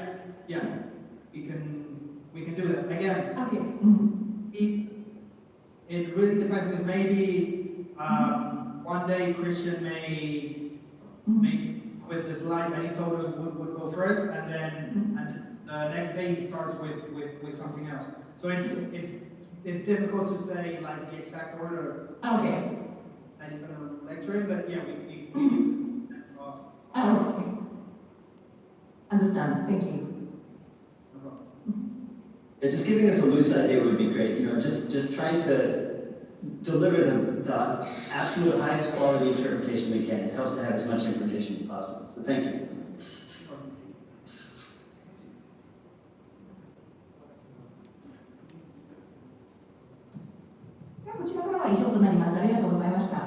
Speaker 2: We can do that again.
Speaker 8: Okay.
Speaker 2: It really depends because maybe one day Christian may with the slide that he told us would go first, and then the next day he starts with something else. So it's difficult to say like the exact order.
Speaker 8: Okay.
Speaker 2: That you're gonna lecture in, but yeah, we that's off.
Speaker 8: Okay. Understand. Thank you.
Speaker 10: Yeah, just giving us a loose idea would be great. Just trying to deliver the absolute highest quality interpretation we can. It helps to have as much information as possible. So thank you.
Speaker 8: こちらからは以上となります。ありがとうございました。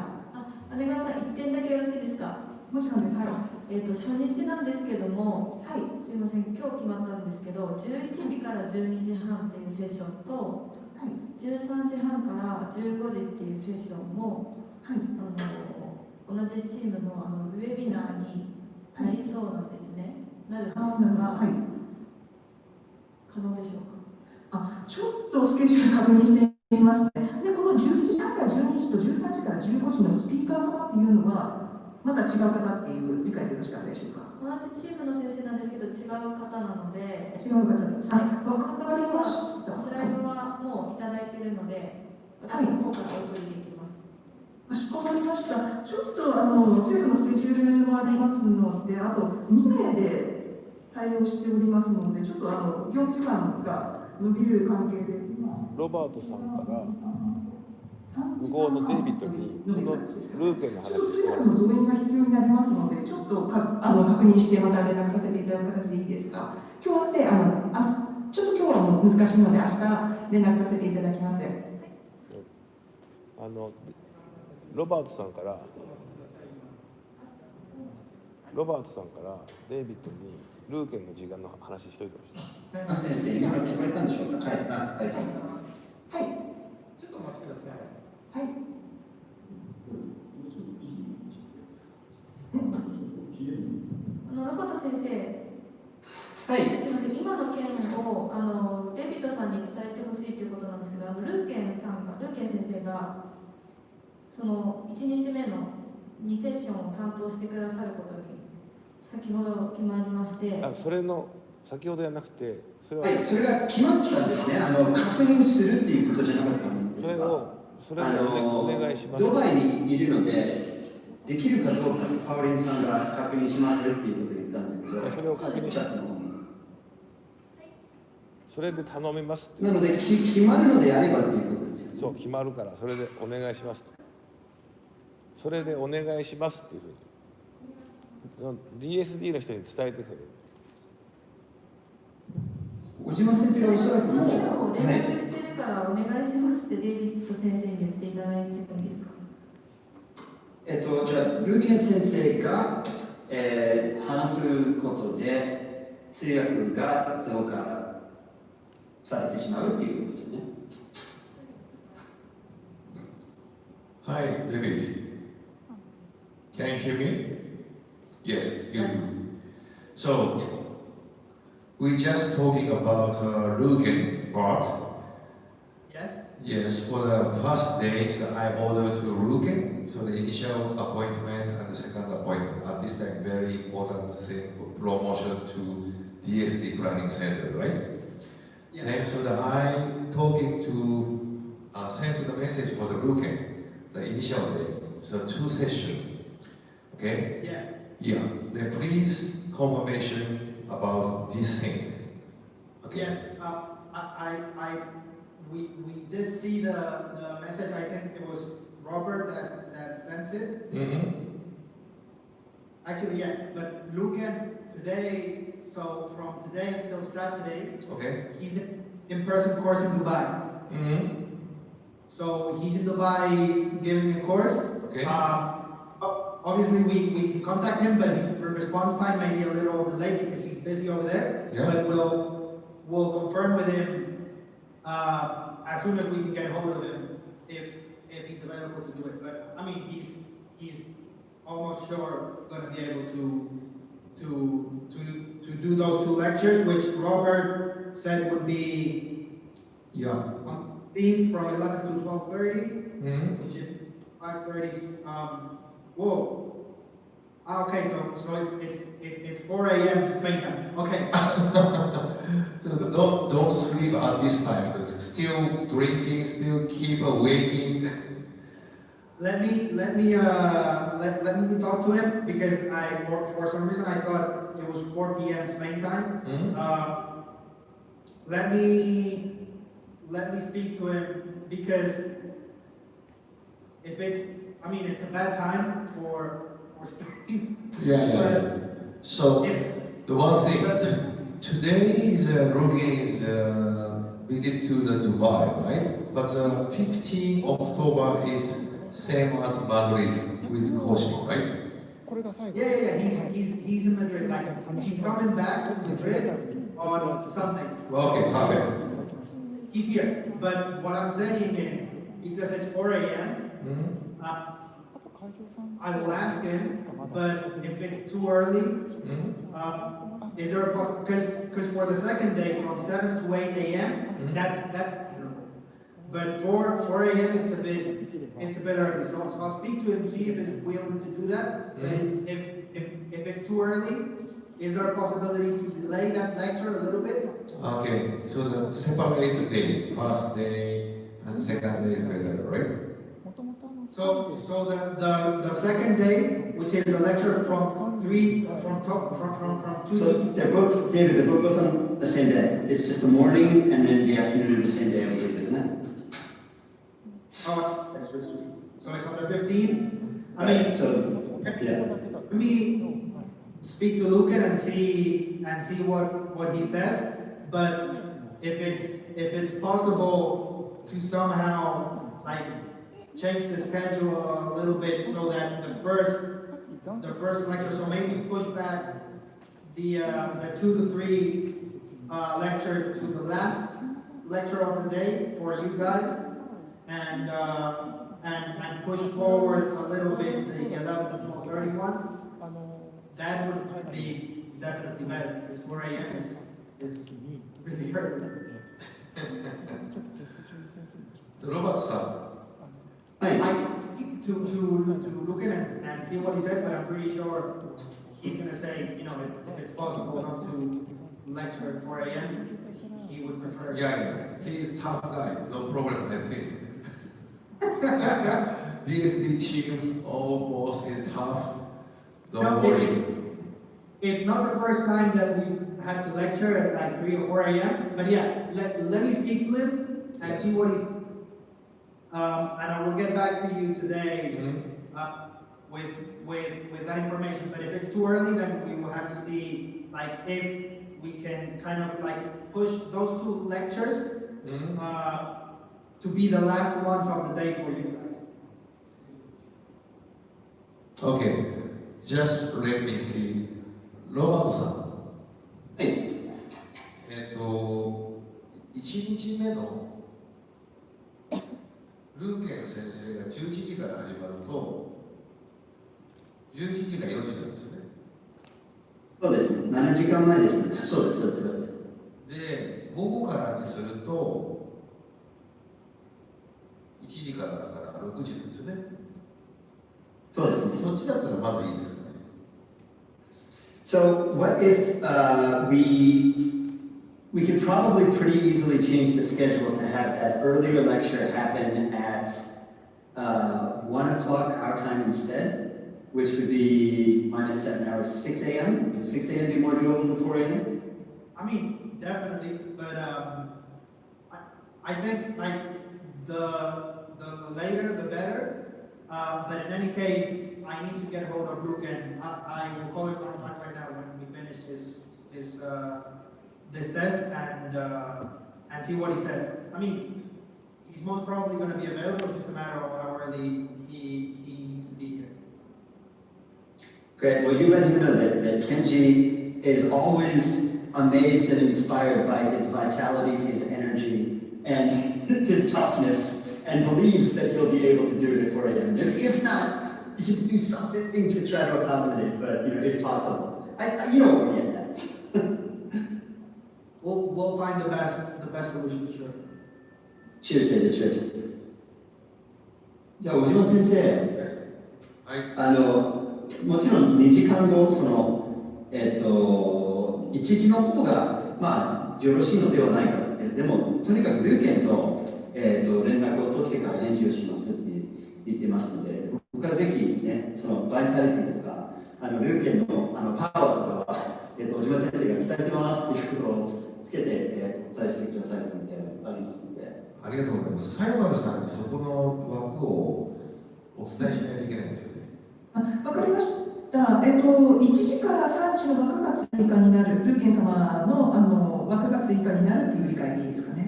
Speaker 5: お願いします。1点だけよろしいですか。
Speaker 8: もちろんです。はい。
Speaker 5: 初日なんですけども、はい、すみません、今日決まったんですけど、11時から12時半っていうセッションと、はい、13時半から15時っていうセッションも、はい、同じチームのウェビナーになりそうなんですね。なるんですが、はい、可能でしょうか。
Speaker 8: ちょっとスケジュール確認してみますね。で、この11時半から12時と13時から15時のスピーカー様っていうのは、また違う方っていう理解でよろしかったでしょうか。
Speaker 5: 同じチームの先生なんですけど違う方なので、
Speaker 8: 違う方で、はい、わかりました。
Speaker 5: スライドはもういただいているので、私の方からお送りできます。
Speaker 8: かしこまりました。ちょっと政府のスケジュールもありますので、あと2名で対応しておりますので、ちょっと業務時間が伸びる関係で、
Speaker 1: ロバートさんから向こうのデイビッドにそのルーペンの話を
Speaker 8: 通訳の増員が必要になりますので、ちょっと確認してまた連絡させていただく形でいいですか。今日はちょっと今日は難しいので明日連絡させていただきます。
Speaker 1: ロバートさんからデイビッドにルーケンの時間の話しといてほしい。
Speaker 10: 先生、今聞こえたんでしょうか。はい。
Speaker 8: はい。
Speaker 4: ちょっとお待ちください。
Speaker 8: はい。
Speaker 5: ロバート先生、
Speaker 10: はい。
Speaker 5: すみません、今の件をデビッドさんに伝えてほしいということなんですけど、ルーケン先生がその1日目の2セッションを担当してくださることに先ほど決まりまして、
Speaker 1: それの先ほどじゃなくて、
Speaker 10: それが決まったんですね。確認するっていうことじゃなかったんですか。
Speaker 1: それをお願いします。
Speaker 10: ドバイにいるので、できるかどうかパウリンさんが確認しますっていうことを言ったんですけど、
Speaker 1: それを確認したの。それで頼みますって。
Speaker 10: なので決まるのであればっていうことですよね。
Speaker 1: そう、決まるからそれでお願いしますと。それでお願いしますっていうふうに DSD の人に伝えてくれる。
Speaker 10: 小島先生がおっしゃるのも、
Speaker 5: 連絡してるからお願いしますってデイビッド先生に言っていただいてもいいですか。
Speaker 10: じゃあルーケン先生が、話すことで通訳が増加されてしまうっていうことですよね。
Speaker 1: Hi, David. Can you hear me? Yes, you do. So, we just talking about Rugen part.
Speaker 2: Yes?
Speaker 1: Yes, for the first days, I ordered to Rugen. So the initial appointment and the second appointment. At this time, very important thing for promotion to DSD planning center, right?
Speaker 2: Yeah.
Speaker 1: Then, so that I talking to send the message for the Rugen. The initial day, so 2 sessions, okay?
Speaker 2: Yeah.
Speaker 1: Yeah, then please confirmation about this thing. Okay.
Speaker 2: Yes, we did see the message. I think it was Robert that sent it.
Speaker 1: Mm-hmm.
Speaker 2: Actually, yeah, but Lucan today, so from today until Saturday,
Speaker 1: Okay.
Speaker 2: he's in-person course in Dubai.
Speaker 1: Mm-hmm.
Speaker 2: So he's in Dubai giving a course.
Speaker 1: Okay.
Speaker 2: Obviously, we can contact him, but his response time may be a little delayed because he's busy over there.
Speaker 1: Yeah.
Speaker 2: But we'll confirm with him as soon as we can get hold of him if he's available to do it. But I mean, he's almost sure going to be able to do those 2 lectures, which Robert said would be on from 11 to 12:30, which is 5:30. Okay, so it's 4 a.m. Spain time. Okay.
Speaker 1: So don't sleep at this time. So still drinking, still keep waking.
Speaker 2: Let me talk to him because for some reason I thought it was 4 p.m. Spain time. Let me speak to him because if it's a bad time for Spain.
Speaker 1: Yeah. So the one thing today is Rugen is visit to the Dubai, right? But 15 October is same as Madrid with coaching, right?
Speaker 2: Yeah. He's in Madrid. Like he's coming back to Madrid on Sunday.
Speaker 1: Okay, perfect.
Speaker 2: He's here. But what I'm saying is because it's 4 a.m. I will ask him. But if it's too early, is there a possibility? Because for the second day from 7 to 8 a.m. That's. But 4 a.m. it's a bit early. So I'll speak to him, see if he's willing to do that. But if it's too early, is there a possibility to delay that lecture a little bit?
Speaker 1: Okay, so the separate day, first day and second day is better, right?
Speaker 2: So the second day, which is the lecture from 2.
Speaker 10: So they're both, David, they're both on the same day. It's just the morning and then the afternoon of the same day, I believe, isn't it?
Speaker 2: Oh, so it's on the 15th. I
Speaker 10: Right,
Speaker 2: mean,
Speaker 10: so yeah.
Speaker 2: let me speak to Lucan and see what he says. But if it's possible to somehow like change the schedule a little bit so that the first lecture, so maybe push back the 2 to 3 lecture to the last lecture of the day for you guys, and push forward a little bit the 11 to 12:31. That would be definitely better because 4 a.m. is really early.
Speaker 1: So Robert-san.
Speaker 2: I speak to look at it and see what he says, but I'm pretty sure he's going to say, if it's possible not to lecture at 4 a.m., he would prefer.
Speaker 1: Yeah, he's tough guy, no problem, I think. DSD team almost is tough, don't worry.
Speaker 2: It's not the first time that we had to lecture at like 3 or 4 a.m., but yeah, let me speak to him and see what he's. And I will get back to you today with that information. But if it's too early, then we will have to see like if we can kind of like push those 2 lectures to be the last ones of the day for you guys.
Speaker 1: Okay, just let me see. ロバートさん。
Speaker 10: はい。
Speaker 1: 1目のルーケン先生が11時から始まると11時が4時なんですよね。
Speaker 2: そうですね、7時間前ですね。そうです、そうです、そうです。
Speaker 1: で、午後からにすると1時からだから6時なんですよね。
Speaker 2: そうですね。
Speaker 1: そっちだったらまだいいですかね。
Speaker 2: So what if we could probably pretty easily change the schedule to have that earlier lecture happen at 1 o'clock our time instead, which would be minus 7 hours, 6 a.m. Would 6 a.m. be more doable than 4 a.m.?
Speaker 4: I mean, definitely, but I think like the later the better. But in any case, I need to get hold of Luke, and I will call it right now when we finish this test and see what he says. I mean, he's most probably going to be available. It's just a matter of how early he needs to be here.
Speaker 2: Great. Well, you let him know that Kenji is always amazed and inspired by his vitality, his energy, and his toughness, and believes that he'll be able to do it at 4 a.m. If not, you can do something to try to accommodate, but if possible. You know what we're getting at.
Speaker 4: We'll find the best solution for sure.
Speaker 2: Cheers, David. Cheers. じゃあ、尾島先生、もちろん2時間後、1時の方が、まあ、よろしいのではないかって、でも、とにかくルーケンと、連絡を取ってから返事をしますって言ってますので、僕はぜひね、そのバイタリティとか、ルーケンのパワーとかは、尾島先生が期待してますっていうことをつけて、お伝えしてくださいみたいなのがありますので。
Speaker 1: ありがとうございます。最後のさんにそこの枠をお伝えしないといけないんですよね。
Speaker 8: わかりました。1時から3時の枠が追加になる、ルーケン様の枠が追加になるっていう理解でいいですかね。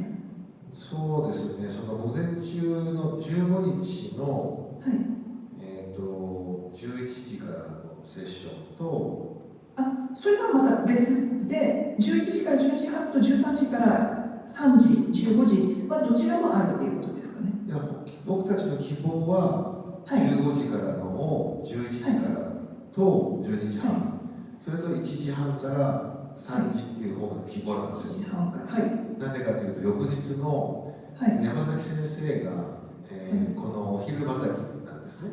Speaker 1: そうですね、その午前中の15日の、
Speaker 8: はい、
Speaker 1: 11時からのセッションと、
Speaker 8: それはまた別で、11時から12時半と13時から3時、15時はどちらもあるということですかね。
Speaker 1: いや、僕たちの希望は15時からのを11時からと12時半、それと1時半から3時っていう方が希望なんですよ。なんでかというと、翌日の山崎先生が、このお昼またぎなんですね。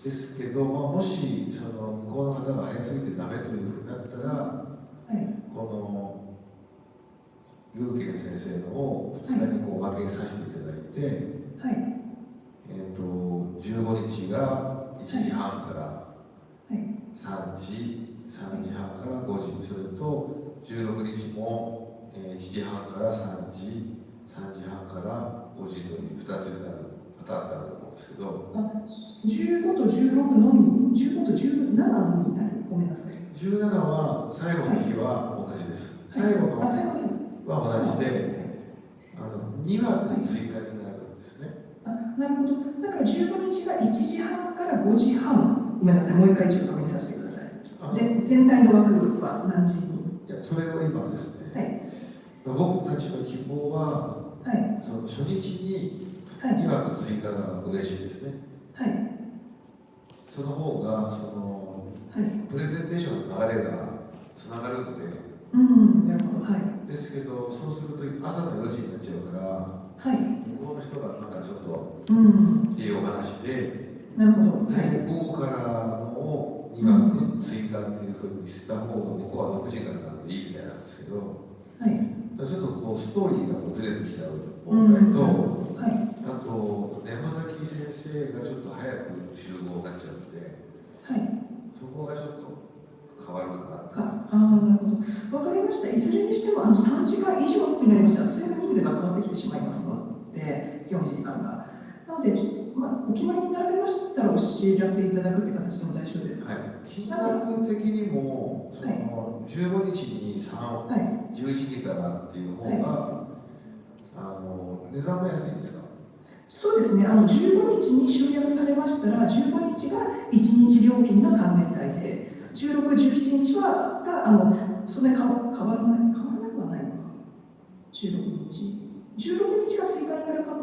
Speaker 1: ですけど、もしその向こうの方が早すぎてダメというふうになったら、このルーケン先生のを2日にこう分けさせていただいて、15日が1時半から3時半から5時、それと16日も1時半から3時半から5時という2つになるパターンになると思うんですけど、
Speaker 8: 15と16のみ、15と17のみになる。ごめんなさい。
Speaker 1: 17は最後の日は同じです。最後のは同じで、2枠追加になるんですね。
Speaker 8: なるほど。だから15日が1時半から5時半。ごめんなさい、もう一回確認させてください。全体の枠は何時に？
Speaker 1: いや、それは今ですね、僕たちの希望は、その初日に2枠追加が嬉しいですね。その方がプレゼンテーションの流れがつながるんで、
Speaker 8: なるほど。
Speaker 1: ですけど、そうすると朝の4時になっちゃうから、向こうの人がなんかちょっとっていうお話で、午後からの2枠追加っていうふうにした方が僕は6時からなんでいいみたいなんですけど、ちょっとこうストーリーがずれてきちゃう問題と、あと山崎先生がちょっと早く集合になっちゃうので、そこがちょっと変わるかなって感じです。
Speaker 8: なるほど。わかりました。いずれにしても3時間以上になりましたら、それが人数が変わってきてしまいますので、業務時間が。なので、お決まりになられましたらお知らせいただくって形でも大丈夫ですか？
Speaker 1: 金額的にも、15日に11時からっていう方が、値段も安いんですか？
Speaker 8: そうですね、15日に集約されましたら、15日が1日料金の3名体制、16、17日はそんなに変わらなくはないのか。15 16日が追加になるかも。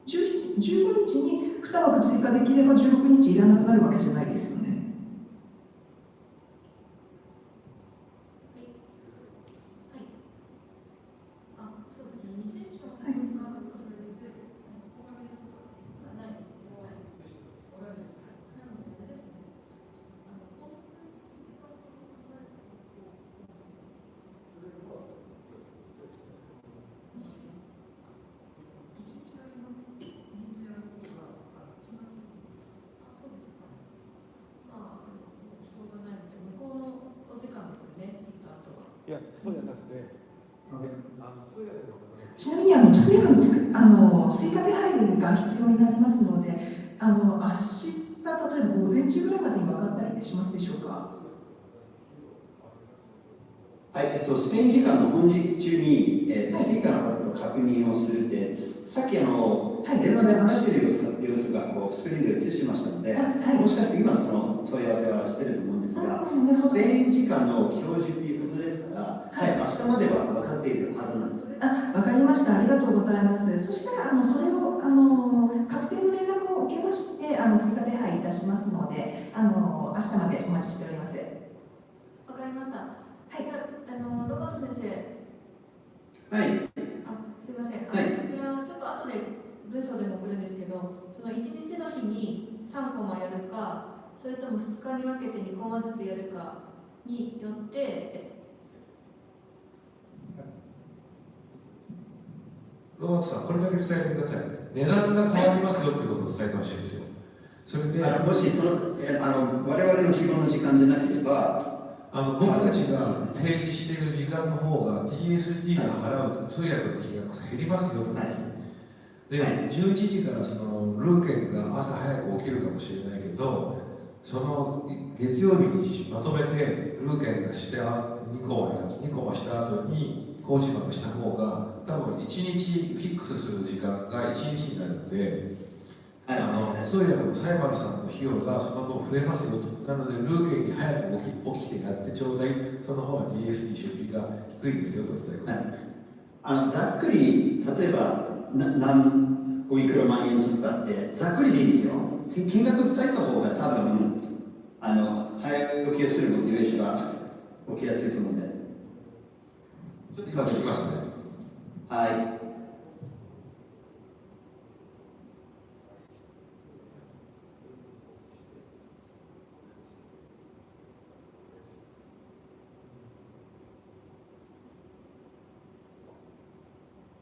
Speaker 8: 15日に2枠追加できれば16日いらなくなるわけじゃないですよね。
Speaker 1: いや、そうじゃなくて、
Speaker 8: ちなみに通訳追加手配が必要になりますので、明日例えば午前中ぐらいまでに分かったりしますでしょうか。
Speaker 10: はい、スペイン時間の本日中に、スピーカーの方と確認をするって、さっき電話で話している様子がスクリーンで映しましたので、もしかして今その問い合わせはしていると思うんですが、スペイン時間の今日中ということですから、明日までは分かっているはずなんです。
Speaker 8: わかりました。ありがとうございます。そしたらそれを確定の連絡を受けまして、追加手配いたしますので、明日までお待ちしております。
Speaker 5: わかりました。はい、ロバート先生。
Speaker 10: はい。
Speaker 5: すみません。こちらちょっと後で文章でも送るんですけど、その1日の日に3コマやるか、それとも2日に分けて2コマずつやるかによって。
Speaker 1: ロバートさん、これだけ伝えてください。値段が変わりますよってことを伝えてほしいんですよ。それで、
Speaker 10: もし我々の希望の時間じゃなければ、
Speaker 1: 僕たちが提示している時間の方が DSD が払う通訳の金額が減りますよとかですね。で、11時からそのルーケンが朝早く起きるかもしれないけど、その月曜日にまとめてルーケンがして2個はした後にコーチマンがした方が多分1日フィックスする時間が1日になるので、通訳のサイバルさんの費用がその分増えますよと。なのでルーケンに早く起きてやってちょうだい、その方が DSD 出費が低いですよと伝えてください。
Speaker 10: ざっくり例えばおいくら万円とかってざっくりでいいんですよ。金額を伝えた方が多分早起きをするモチベーションが起きやすいと思うので。
Speaker 1: ちょっと今できますね。
Speaker 10: はい。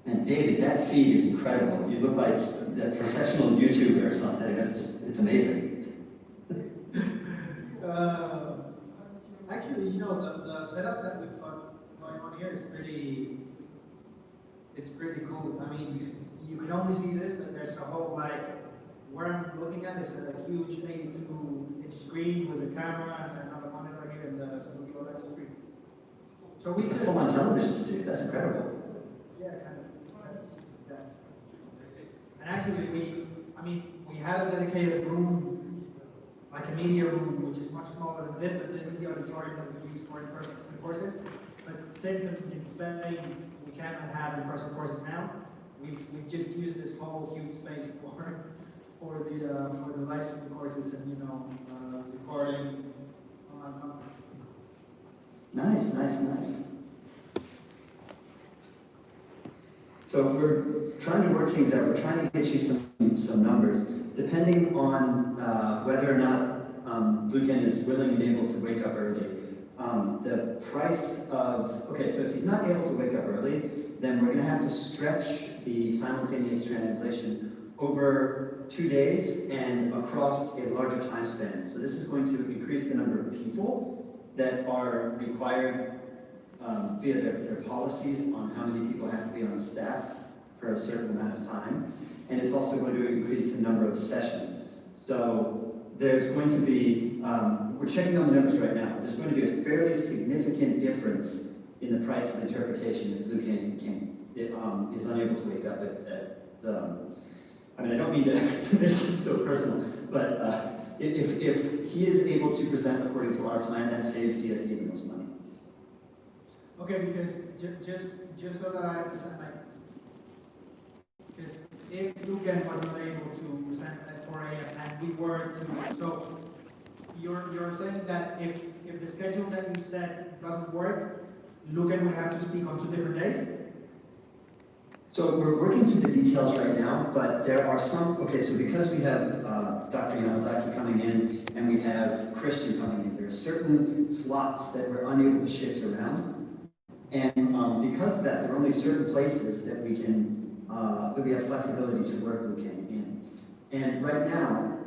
Speaker 10: And David, that feed is incredible. You look like a professional YouTuber or something. It's amazing.
Speaker 4: Actually, the setup that we've got going on here is pretty cool. I mean, you can only see this, but there's a whole, where I'm looking at is a huge 82-inch screen with a camera and another monitor here in the studio. That's pretty. So we
Speaker 10: It's a full-on television studio. That's incredible.
Speaker 4: Yeah, kind of. And actually, we had a dedicated room, like a media room, which is much smaller than this, but this is the auditorium that we use for in-person courses. But since in Spain we cannot have in-person courses now, we've just used this whole huge space for the live streaming courses and recording.
Speaker 10: Nice. So we're trying to work things out. We're trying to get you some numbers, depending on whether or not Lucan is willing and able to wake up early. The price of, so if he's not able to wake up early, then we're going to have to stretch the simultaneous translation over 2 days and across a larger time span. So this is going to increase the number of people that are required via their policies on how many people have to be on staff for a certain amount of time. And it's also going to increase the number of sessions. So there's going to be, we're checking on the numbers right now, there's going to be a fairly significant difference in the price of interpretation if Lucan is unable to wake up at the, I don't mean to make it so personal, but if he is able to present according to our plan, that saves CSE the most money.
Speaker 4: Okay, because just so that I understand, like, because if Lucan was not able to present at 4 a.m. and we were to, so you're saying that if the schedule that you set doesn't work, Lucan would have to speak on 2 different days?
Speaker 2: So we're working through the details right now, but there are some, okay, so because we have Dr. Yamazaki coming in and we have Christian coming in, there are certain slots that we're unable to shift around. And because of that, there are only certain places that we can, that we have flexibility to work Lucan in. And right now,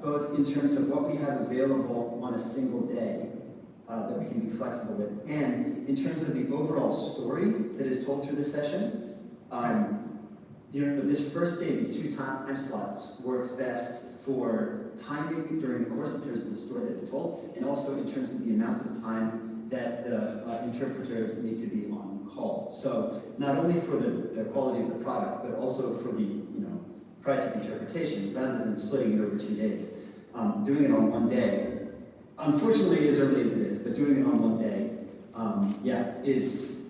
Speaker 2: both in terms of what we have available on a single day, that we can be flexible with, and in terms of the overall story that is told through the session, this first day, these 2 time slots works best for timing during the course in terms of the story that's told, and also in terms of the amount of time that the interpreters need to be on call. So not only for the quality of the product, but also for the price of interpretation, rather than splitting it over 2 days. Doing it on 1 day, unfortunately as early as it is, but doing it on 1 day, is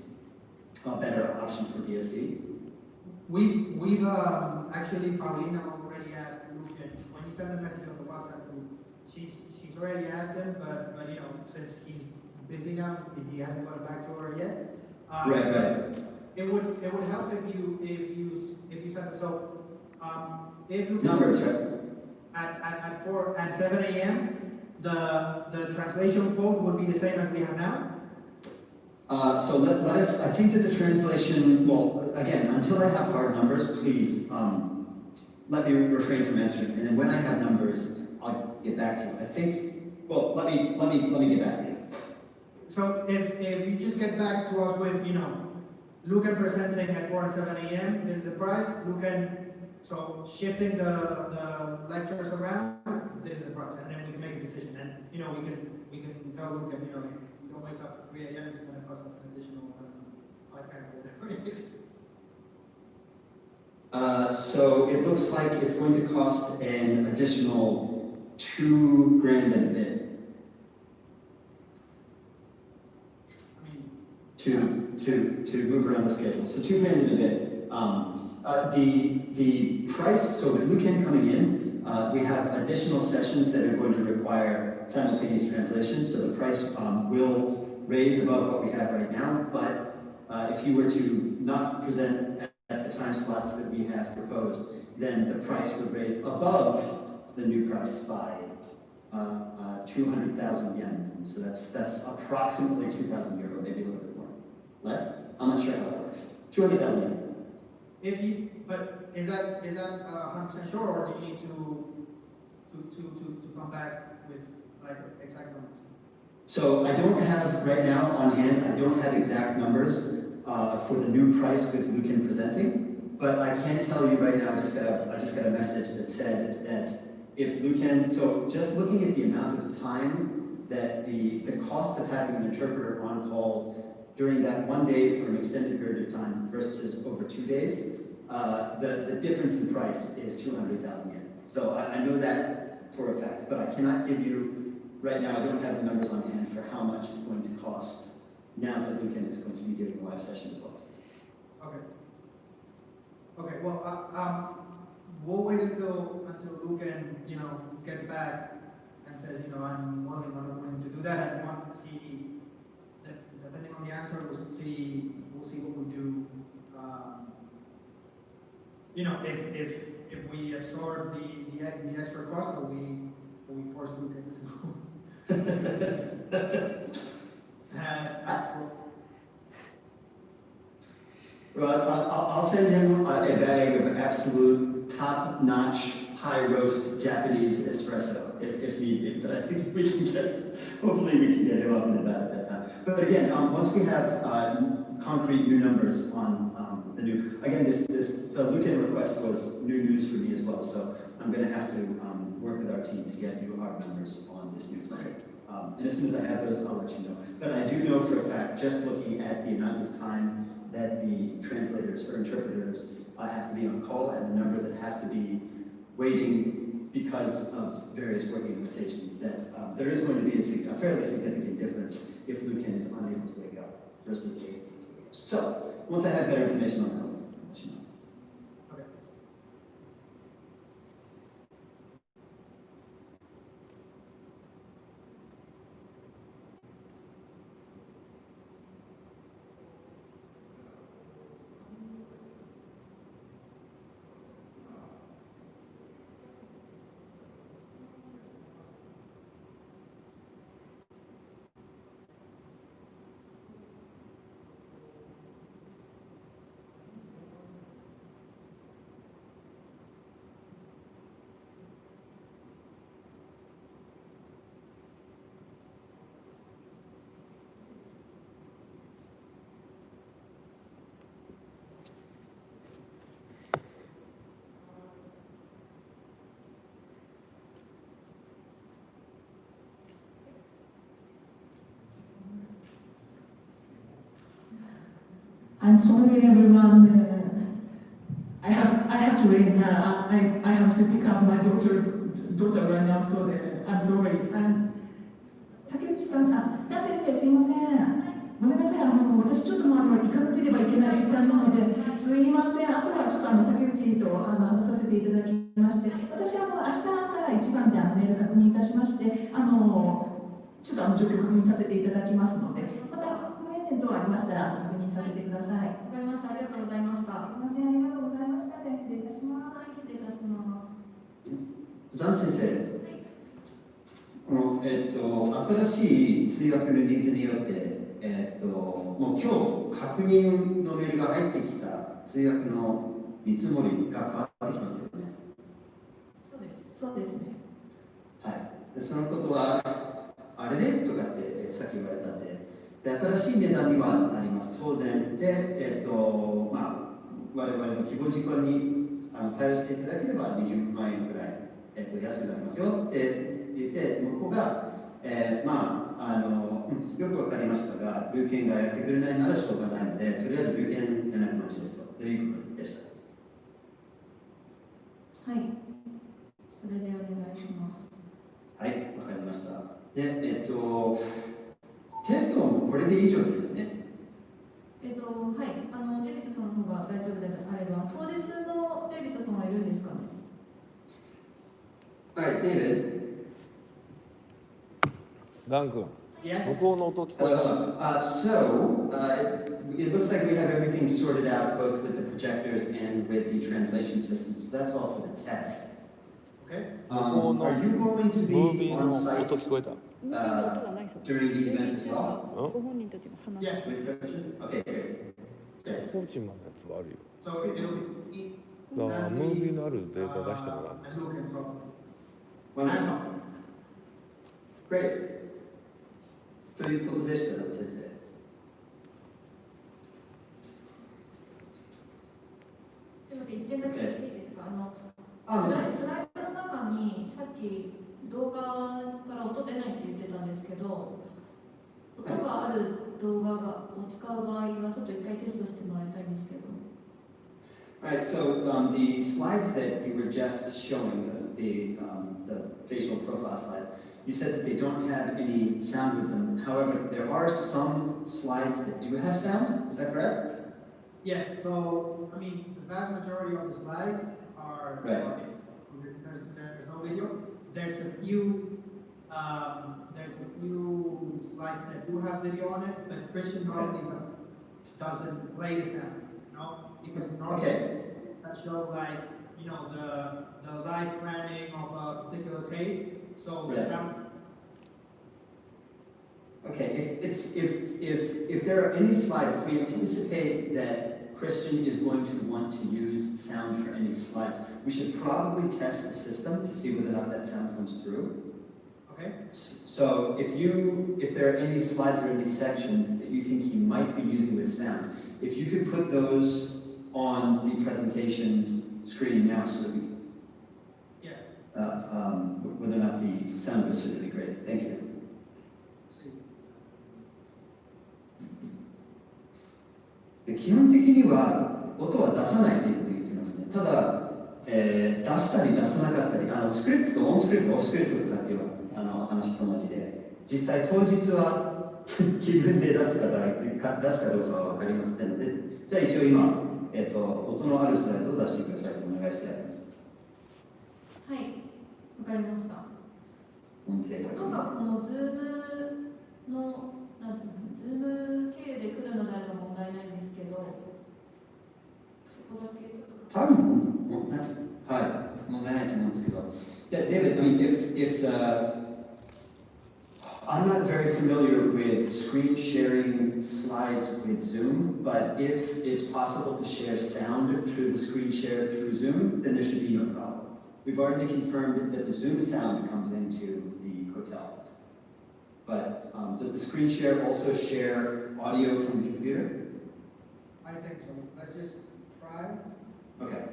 Speaker 2: a better option for DSD.
Speaker 4: We've actually, Paulina already asked Lucan, when you send a message on the WhatsApp group, she's already asked him, but since he's busy now, he hasn't got back to her yet.
Speaker 2: Right.
Speaker 4: It would help if you send it. So if Lucan
Speaker 2: Numbers, right?
Speaker 4: at 7 a.m. the translation code would be the same as we have now.
Speaker 2: So let us, I think that the translation, well, again, until I have hard numbers, please let me refrain from answering. And then when I have numbers, I'll get back to you. I think, well, let me get back to you.
Speaker 4: So if you just get back to us with, Lucan presenting at 4 and 7 a.m., this is the price. Lucan, so shifting the lectures around, this is the price. And then we can make a decision. And, we can tell Lucan, if you don't wake up at 3 a.m., it's going to cost us an additional $500 or whatever it is.
Speaker 2: So it looks like it's going to cost an additional $2,000 and a bit. To move around the schedule. So $2,000 and a bit. The price, so with Lucan coming in, we have additional sessions that are going to require simultaneous translation. So the price will raise above what we have right now. But if you were to not present at the time slots that we have proposed, then the price would raise above the new price by 200,000 yen. So that's approximately 2,000 euro, maybe a little bit more. Less? I'm not sure how that works. 200,000 yen.
Speaker 4: But is that 100% sure, or do you need to come back with like exact numbers?
Speaker 2: So I don't have right now on hand. I don't have exact numbers for the new price with Lucan presenting, but I can tell you right now. I just got a message that said that if Lucan, so just looking at the amount of time that the cost of having an interpreter on call during that 1 day for an extended period of time versus over 2 days, the difference in price is 200,000 yen. So I know that for a fact, but I cannot give you right now. I don't have the numbers on hand for how much it's going to cost now that Lucan is going to be giving a live session as well.
Speaker 4: Okay. Well, we'll wait until Lucan, gets back and says, I'm willing to do that. And once depending on the answer, we'll see what we do. If we absorb the extra cost, or we force Lucan to.
Speaker 2: Well, I'll send him a bag of absolute top-notch, high-roast Japanese espresso if need be. But I think hopefully we can get him up and about at that time. But again, once we have concrete new numbers on the new, again, the Lucan request was new news for me as well. So I'm going to have to work with our team to get you our numbers on this new plan. And as soon as I have those, I'll let you know. But I do know for a fact, just looking at the amount of time that the translators or interpreters have to be on call and the number that have to be waiting because of various working limitations, that there is going to be a fairly significant difference if Lucan is unable to wake up.
Speaker 10: versus a. So once I have better information on that, I'll let you know.
Speaker 8: I'm sorry, everyone. I have to leave now. I have to pick up my daughter right now, so I'm sorry. 竹内さん、先生、すいません。ごめんなさい。私ちょっと行かなければいけない時間なので、すいません。あとはちょっと竹内と話させていただきまして、私は明日朝一番でメール確認いたしまして、ちょっと状況確認させていただきますので、また不明点等ありましたら確認させてください。
Speaker 5: わかりました。ありがとうございました。
Speaker 8: すいません、ありがとうございました。失礼いたします。
Speaker 5: 失礼いたします。
Speaker 10: ダン先生、新しい通訳のニーズによって、もう今日確認のメールが入ってきた通訳の見積もりが変わってきますよね。
Speaker 5: そうですね。
Speaker 10: はい。でそのことは、あれでとかってさっき言われたんで、新しい値段にはなります、当然。で、我々の希望事項に対応していただければ20万円ぐらい、安くなりますよって言って、向こうが、よくわかりましたが、ルーケンがやってくれないならしょうがないので、とりあえずルーケン連絡待ちですということでした。
Speaker 5: はい。それでお願いします。
Speaker 10: はい、わかりました。で、テストもこれで以上ですよね。
Speaker 5: はい。デビットさんの方が大丈夫であれば、当日のデビットさんはいるんですかね。
Speaker 10: はい、David。
Speaker 1: ダン君、
Speaker 4: Yes.
Speaker 1: 向こうの音聞こえた。
Speaker 10: It looks like we have everything sorted out both with the projectors and with the translation system. So that's all for the test.
Speaker 4: Okay.
Speaker 1: 向こうの
Speaker 10: Are you going to
Speaker 1: ムー
Speaker 10: be
Speaker 1: ビー
Speaker 10: on
Speaker 1: の
Speaker 10: site
Speaker 1: 音聞こえた。
Speaker 10: during the event as well?
Speaker 9: ご本人たちが話す。
Speaker 4: Yes.
Speaker 10: With Christian? Okay, great.
Speaker 1: コーチマンのやつはあるよ。
Speaker 4: So it'll be
Speaker 1: だからムービーのあるデータ出してもらう。
Speaker 4: and look and go.
Speaker 10: Wonderful. Great. ということでした、先生。
Speaker 5: すみません、一点だけ聞いていいですか。
Speaker 10: もちろん。
Speaker 5: スライドの中にさっき動画から音出ないって言ってたんですけど、音がある動画を使う場合はちょっと一回テストしてもらいたいんですけど。
Speaker 10: Alright, so the slides that you were just showing, the facial profile slide, you said that they don't have any sound with them. However, there are some slides that do have sound. Is that correct?
Speaker 4: Yes. So the vast majority of the slides are
Speaker 10: Right.
Speaker 4: audio. There's no video. There's a few slides that do have video on it, but Christian probably doesn't play the sound, because normally that show the life planning of a particular case. So the sound.
Speaker 10: Okay, if there are any slides, if we anticipate that Christian is going to want to use sound for any slides, we should probably test the system to see whether or not that sound comes through.
Speaker 4: Okay.
Speaker 10: So if there are any slides or any sections that you think he might be using with sound, if you could put those on the presentation screen now so that we, whether or not the sound goes through, that'd be great. Thank you. で基本的には音は出さないということを言ってますね。ただ、出したり出さなかったり、スクリプト、オンスクリプト、オフスクリプトとかっていう話と同じで、実際当日は
Speaker 11: 自分で出すかどうかは分かりませんので、じゃあ一応今、音のあるスライドを出してくださいとお願いしたい。
Speaker 5: はい、わかりました。
Speaker 11: 音声が。
Speaker 5: 音がこのズームの、なんていうの、ズーム経由で来るのであれば問題ないんですけど、そこだけちょっと。
Speaker 11: 多分、はい、問題ないと思うんですけど。Yeah, David, I mean, if I'm not very familiar with screen sharing slides with Zoom, but if it's possible to share sound through the screen share through Zoom, then there should be no problem. We've already confirmed that the Zoom sound comes into the hotel. But does the screen share also share audio from the computer?
Speaker 4: I think so. Let's just try.
Speaker 11: Okay.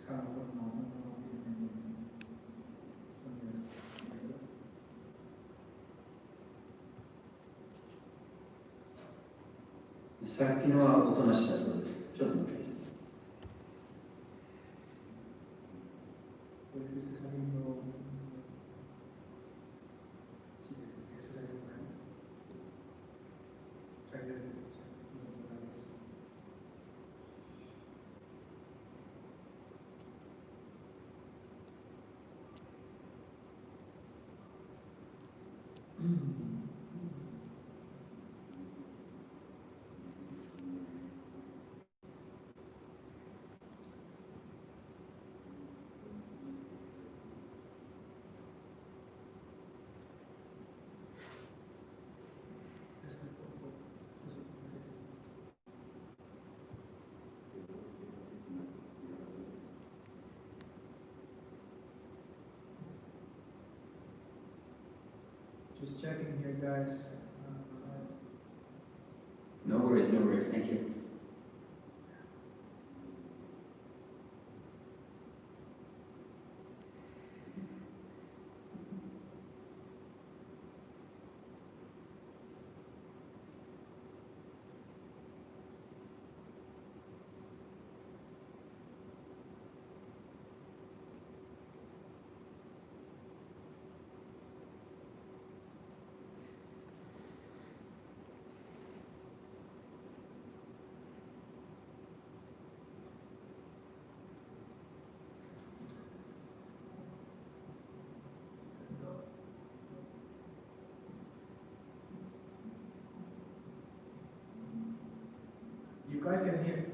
Speaker 4: Sekarang aku mau
Speaker 11: さっきのは音なしだそうです。ちょっと待ってください。
Speaker 4: Just checking here, guys.
Speaker 11: No worries, no worries. Thank you.
Speaker 4: You guys can hear.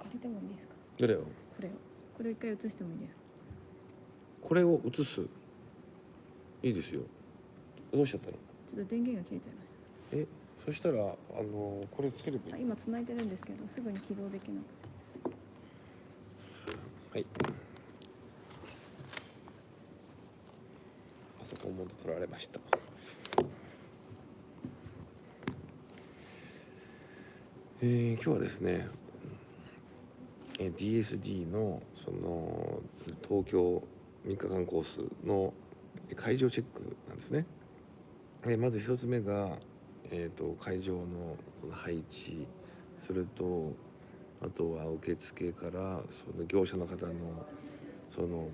Speaker 9: 借りてもいいですか？
Speaker 1: どれを？
Speaker 9: これを一回映してもいいですか？
Speaker 1: これを映す。いいですよ。どうしちゃったの？
Speaker 9: ちょっと電源が切れちゃいまし
Speaker 1: そしたらこれつければいい。
Speaker 9: た。今繋いでるんですけど、すぐに起動できなくて。
Speaker 1: はい。パソコンも取られました。今日はですね、DSD のその東京3日間コースの会場チェックなんですね。まず一つ目が、会場のこの配置、それとあとは受付からその業者の方のその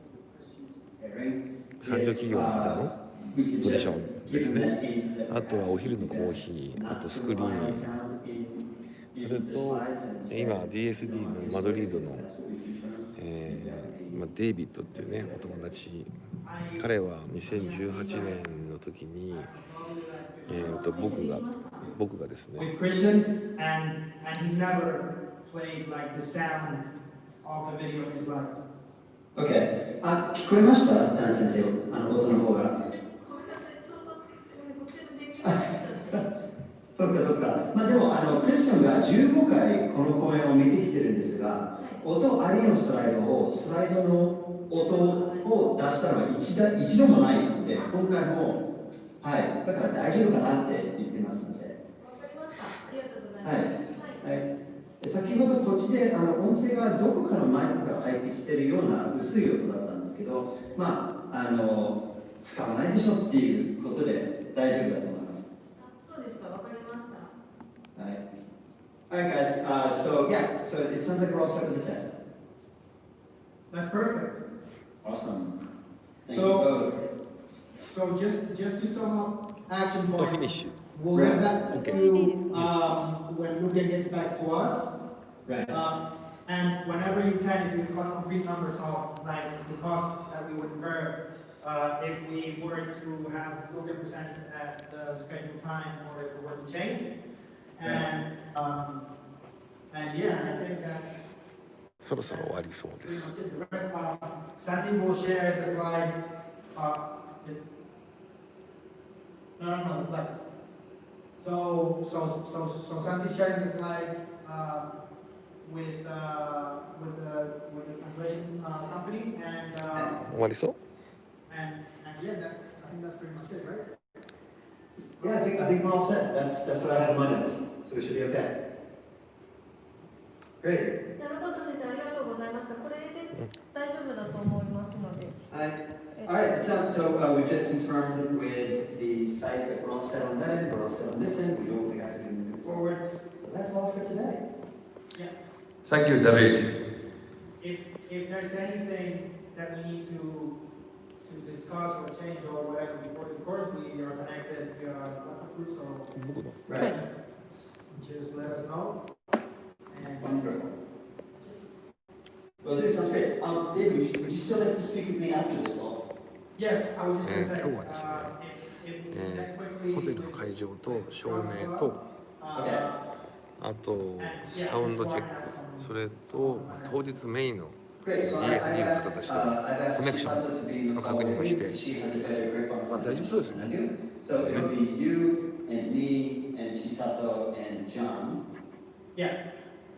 Speaker 1: 産業企業の方のポジションですね。あとはお昼のコーヒー、あとスクリーン、それと今 DSD のマドリードの、デイビッドっていうねお友達、彼は2018年の時に、僕がですね、
Speaker 11: OK。聞こえました、ダン先生、音の方が。そっかそっか。でもクリスチャンが15回この講演を見てきてるんですが、音ありのスライドの音を出したのは一度もないので、今回も、はい、だから大丈夫かなって言ってますので。
Speaker 5: わかりました。ありがとうございます。
Speaker 11: はい。先ほどこっちで音声がどこかのマイクから入ってきてるような薄い音だったんですけど、使わないでしょっていうことで大丈夫だと思います。
Speaker 5: そうですか、わかりました。
Speaker 11: はい。Alright guys, so it sounds like we're all set for the test.
Speaker 4: That's perfect.
Speaker 11: Awesome. Thank you both.
Speaker 4: So just to sum up action
Speaker 1: Oh,
Speaker 4: points,
Speaker 1: finish.
Speaker 4: we'll get back
Speaker 1: Okay.
Speaker 4: to when Luca gets back to us.
Speaker 11: Right.
Speaker 4: And whenever you can, if you cut complete numbers of like the cost that we would incur if we were to have Luca present at the scheduled time or if it were to change. And yeah, I think that's
Speaker 1: そろそろ終わりそうで
Speaker 4: pretty
Speaker 1: す。
Speaker 4: much it. The rest, Santi will share the slides. No, the slides. So Santi's sharing the slides with the translation company, and
Speaker 1: 終わりそう？
Speaker 4: and yeah, I think that's pretty much it, right?
Speaker 11: Yeah, I think we're all set. That's what I have in my notes. So we should be okay. Great.
Speaker 5: なるほど、先生、ありがとうございました。これで大丈夫だと思いますので。
Speaker 11: Alright, so we've just confirmed with the site that we're all set on that end, we're all set on this end, we know what we have to do moving forward. So that's all for today.
Speaker 4: Yeah.
Speaker 1: Thank you, David.
Speaker 5: If there's anything that we need to discuss or change or whatever before the course, we are connected via WhatsApp group, so
Speaker 11: Right.
Speaker 5: just let us know. And
Speaker 11: Wonderful. Well, this sounds great. David, would you still like to speak with me after this call?
Speaker 5: yes, I was just going to say,
Speaker 1: 今日はですね、
Speaker 5: if we can quickly
Speaker 1: ホテルの会場と照明と、
Speaker 11: Okay.
Speaker 1: あとサウンドチェック、それと当日メインの
Speaker 11: Great. So
Speaker 1: DSD の方たちと
Speaker 11: I've asked
Speaker 1: コネクショ
Speaker 11: Chisato to be
Speaker 1: ンの確認をして、
Speaker 11: she has a better grip on
Speaker 1: 大丈夫そうですね。
Speaker 11: So it would be you and me and Chisato and John.
Speaker 5: yeah.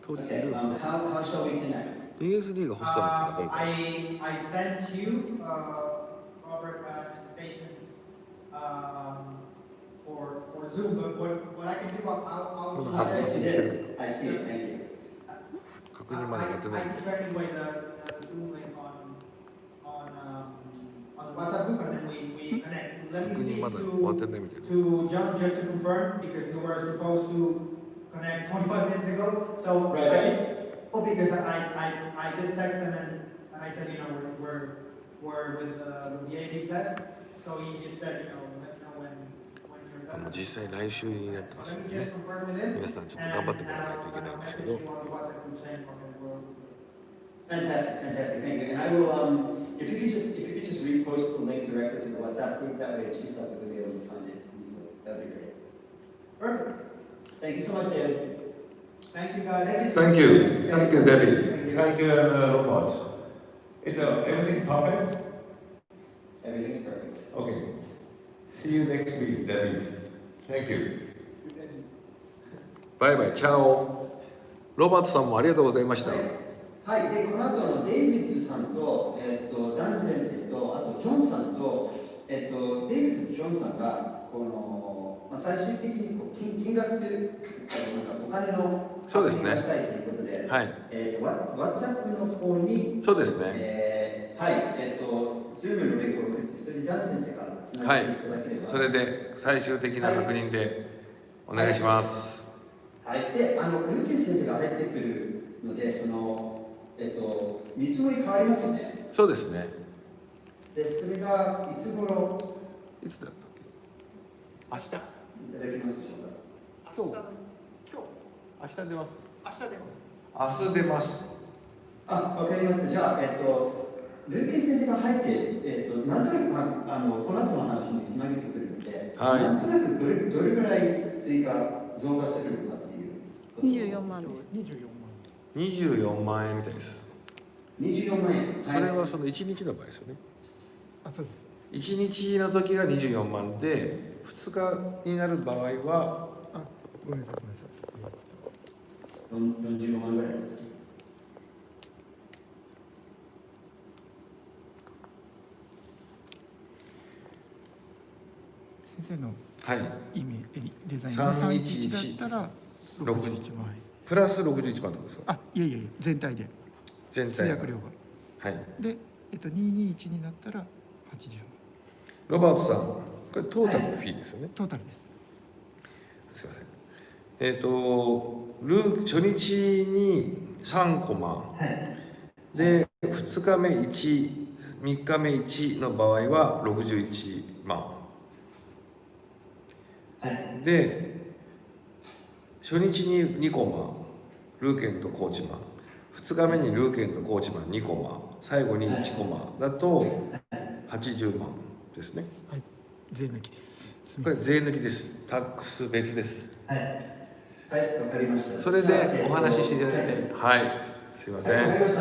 Speaker 1: 当日
Speaker 11: Okay.
Speaker 1: ルーム
Speaker 11: How shall we connect?
Speaker 1: DSD がホストだったんだ今回。
Speaker 5: I sent you, Robert, an invitation for Zoom, but what I can do, I'll
Speaker 11: Yes, you did. I see it. Thank you.
Speaker 1: 確認まだやってない
Speaker 5: I
Speaker 1: ん
Speaker 5: can
Speaker 1: で。
Speaker 5: share anyway the Zoom link on the WhatsApp group, and then we connect. Let me
Speaker 1: 確認
Speaker 5: speak
Speaker 1: まだ終わってないみたいで。
Speaker 5: to John just to confirm, because we were supposed to connect 45 minutes ago. So
Speaker 11: Right.
Speaker 5: I think, because I did text him and I said, you know, we're with the AV test. So he just said, you know, let me know when you're done.
Speaker 1: 実際来週になってます
Speaker 5: Let
Speaker 1: ん
Speaker 5: me
Speaker 1: でね
Speaker 5: just。confirm with him.
Speaker 1: 皆さんちょっと頑張ってもらわないといけないんですけど。
Speaker 11: Fantastic, fantastic. Thank you. And I will, if you could just repost the link directly to the WhatsApp group, that way Chisato will be able to find it easily. That would be great.
Speaker 5: Perfect.
Speaker 11: Thank you so much, David.
Speaker 5: Thank you, guys.
Speaker 12: Thank you. Thank you, David. Thank you, Robert. It's everything perfect?
Speaker 11: Everything's perfect.
Speaker 1: Okay. See you next week, David. Thank you. バイバイ、チャオ。ロバートさんもありがとうございました。
Speaker 11: はい、で、この後デイビッドさんと、ダン先生と、あとジョンさんと、デイビッドとジョンさんが、最終的に金額というか、お金の
Speaker 1: そうですね。
Speaker 11: したいということで、
Speaker 1: はい。
Speaker 11: WhatsApp の方に、
Speaker 1: そうですね。
Speaker 11: はい、Zoom のレコードを送って、それでダン先生からつなげていただければ。
Speaker 1: それで最終的な確認でお願いします。
Speaker 11: はい、で、ルーキン先生が入ってくるので、見積もり変わりますよね。
Speaker 1: そうですね。
Speaker 11: で、それがいつ頃、
Speaker 1: いつだったっけ？明日。
Speaker 11: いただけますでしょうか。
Speaker 1: 明日出ます。
Speaker 4: 明日出ます。
Speaker 1: 明日出ます。
Speaker 11: わかりました。じゃあ、ルーキン先生が入って、なんとなく、この後の話につなげてくるので、
Speaker 1: はい、
Speaker 11: なんとなくどれぐらい追加、増加するのかっていう。
Speaker 9: 24万。
Speaker 1: 24万円みたいです。
Speaker 11: 24万円。
Speaker 1: それはその1日の場合ですよね。
Speaker 6: あ、そうです。
Speaker 1: 1日の時が24万で、2日になる場合は、
Speaker 6: ごめんなさい。
Speaker 11: 45万ぐらいです。
Speaker 6: 先生のイメージ、デザイン
Speaker 1: 311
Speaker 6: だったら61万円
Speaker 1: プラス61万ってことですか？
Speaker 6: いや全体で通訳料が。はい。で、221になったら80万。
Speaker 1: ロバートさん、これトータルのフィーですよね。
Speaker 6: トータルです。
Speaker 1: すいません。初日に3コマ、で2日目1、3日目1の場合は61万、で初日に2コマルーケンとコーチマン、2日目にルーケンとコーチマン2コマ、最後に1コマだと80万ですね。
Speaker 6: はい、税抜きです。
Speaker 1: これ税抜きです。タックス別です。
Speaker 11: はい、わかりました。
Speaker 1: それでお話ししていただいて、はい、すいません。よろし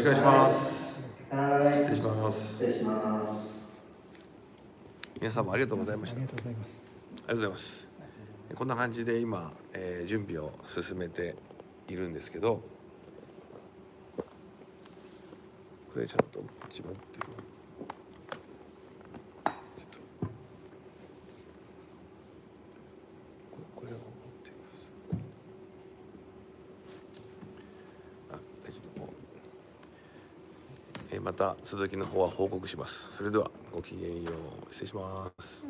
Speaker 1: くお願いします。失礼します。
Speaker 11: 失礼します。
Speaker 1: 皆さんもありがとうございました。
Speaker 6: ありがとうございます。
Speaker 1: ありがとうございます。こんな感じで今、準備を進めているんですけど、これちゃんと決まってる。これを持ってみます。大丈夫。また続きの方は報告します。それではごきげんよう。失礼します。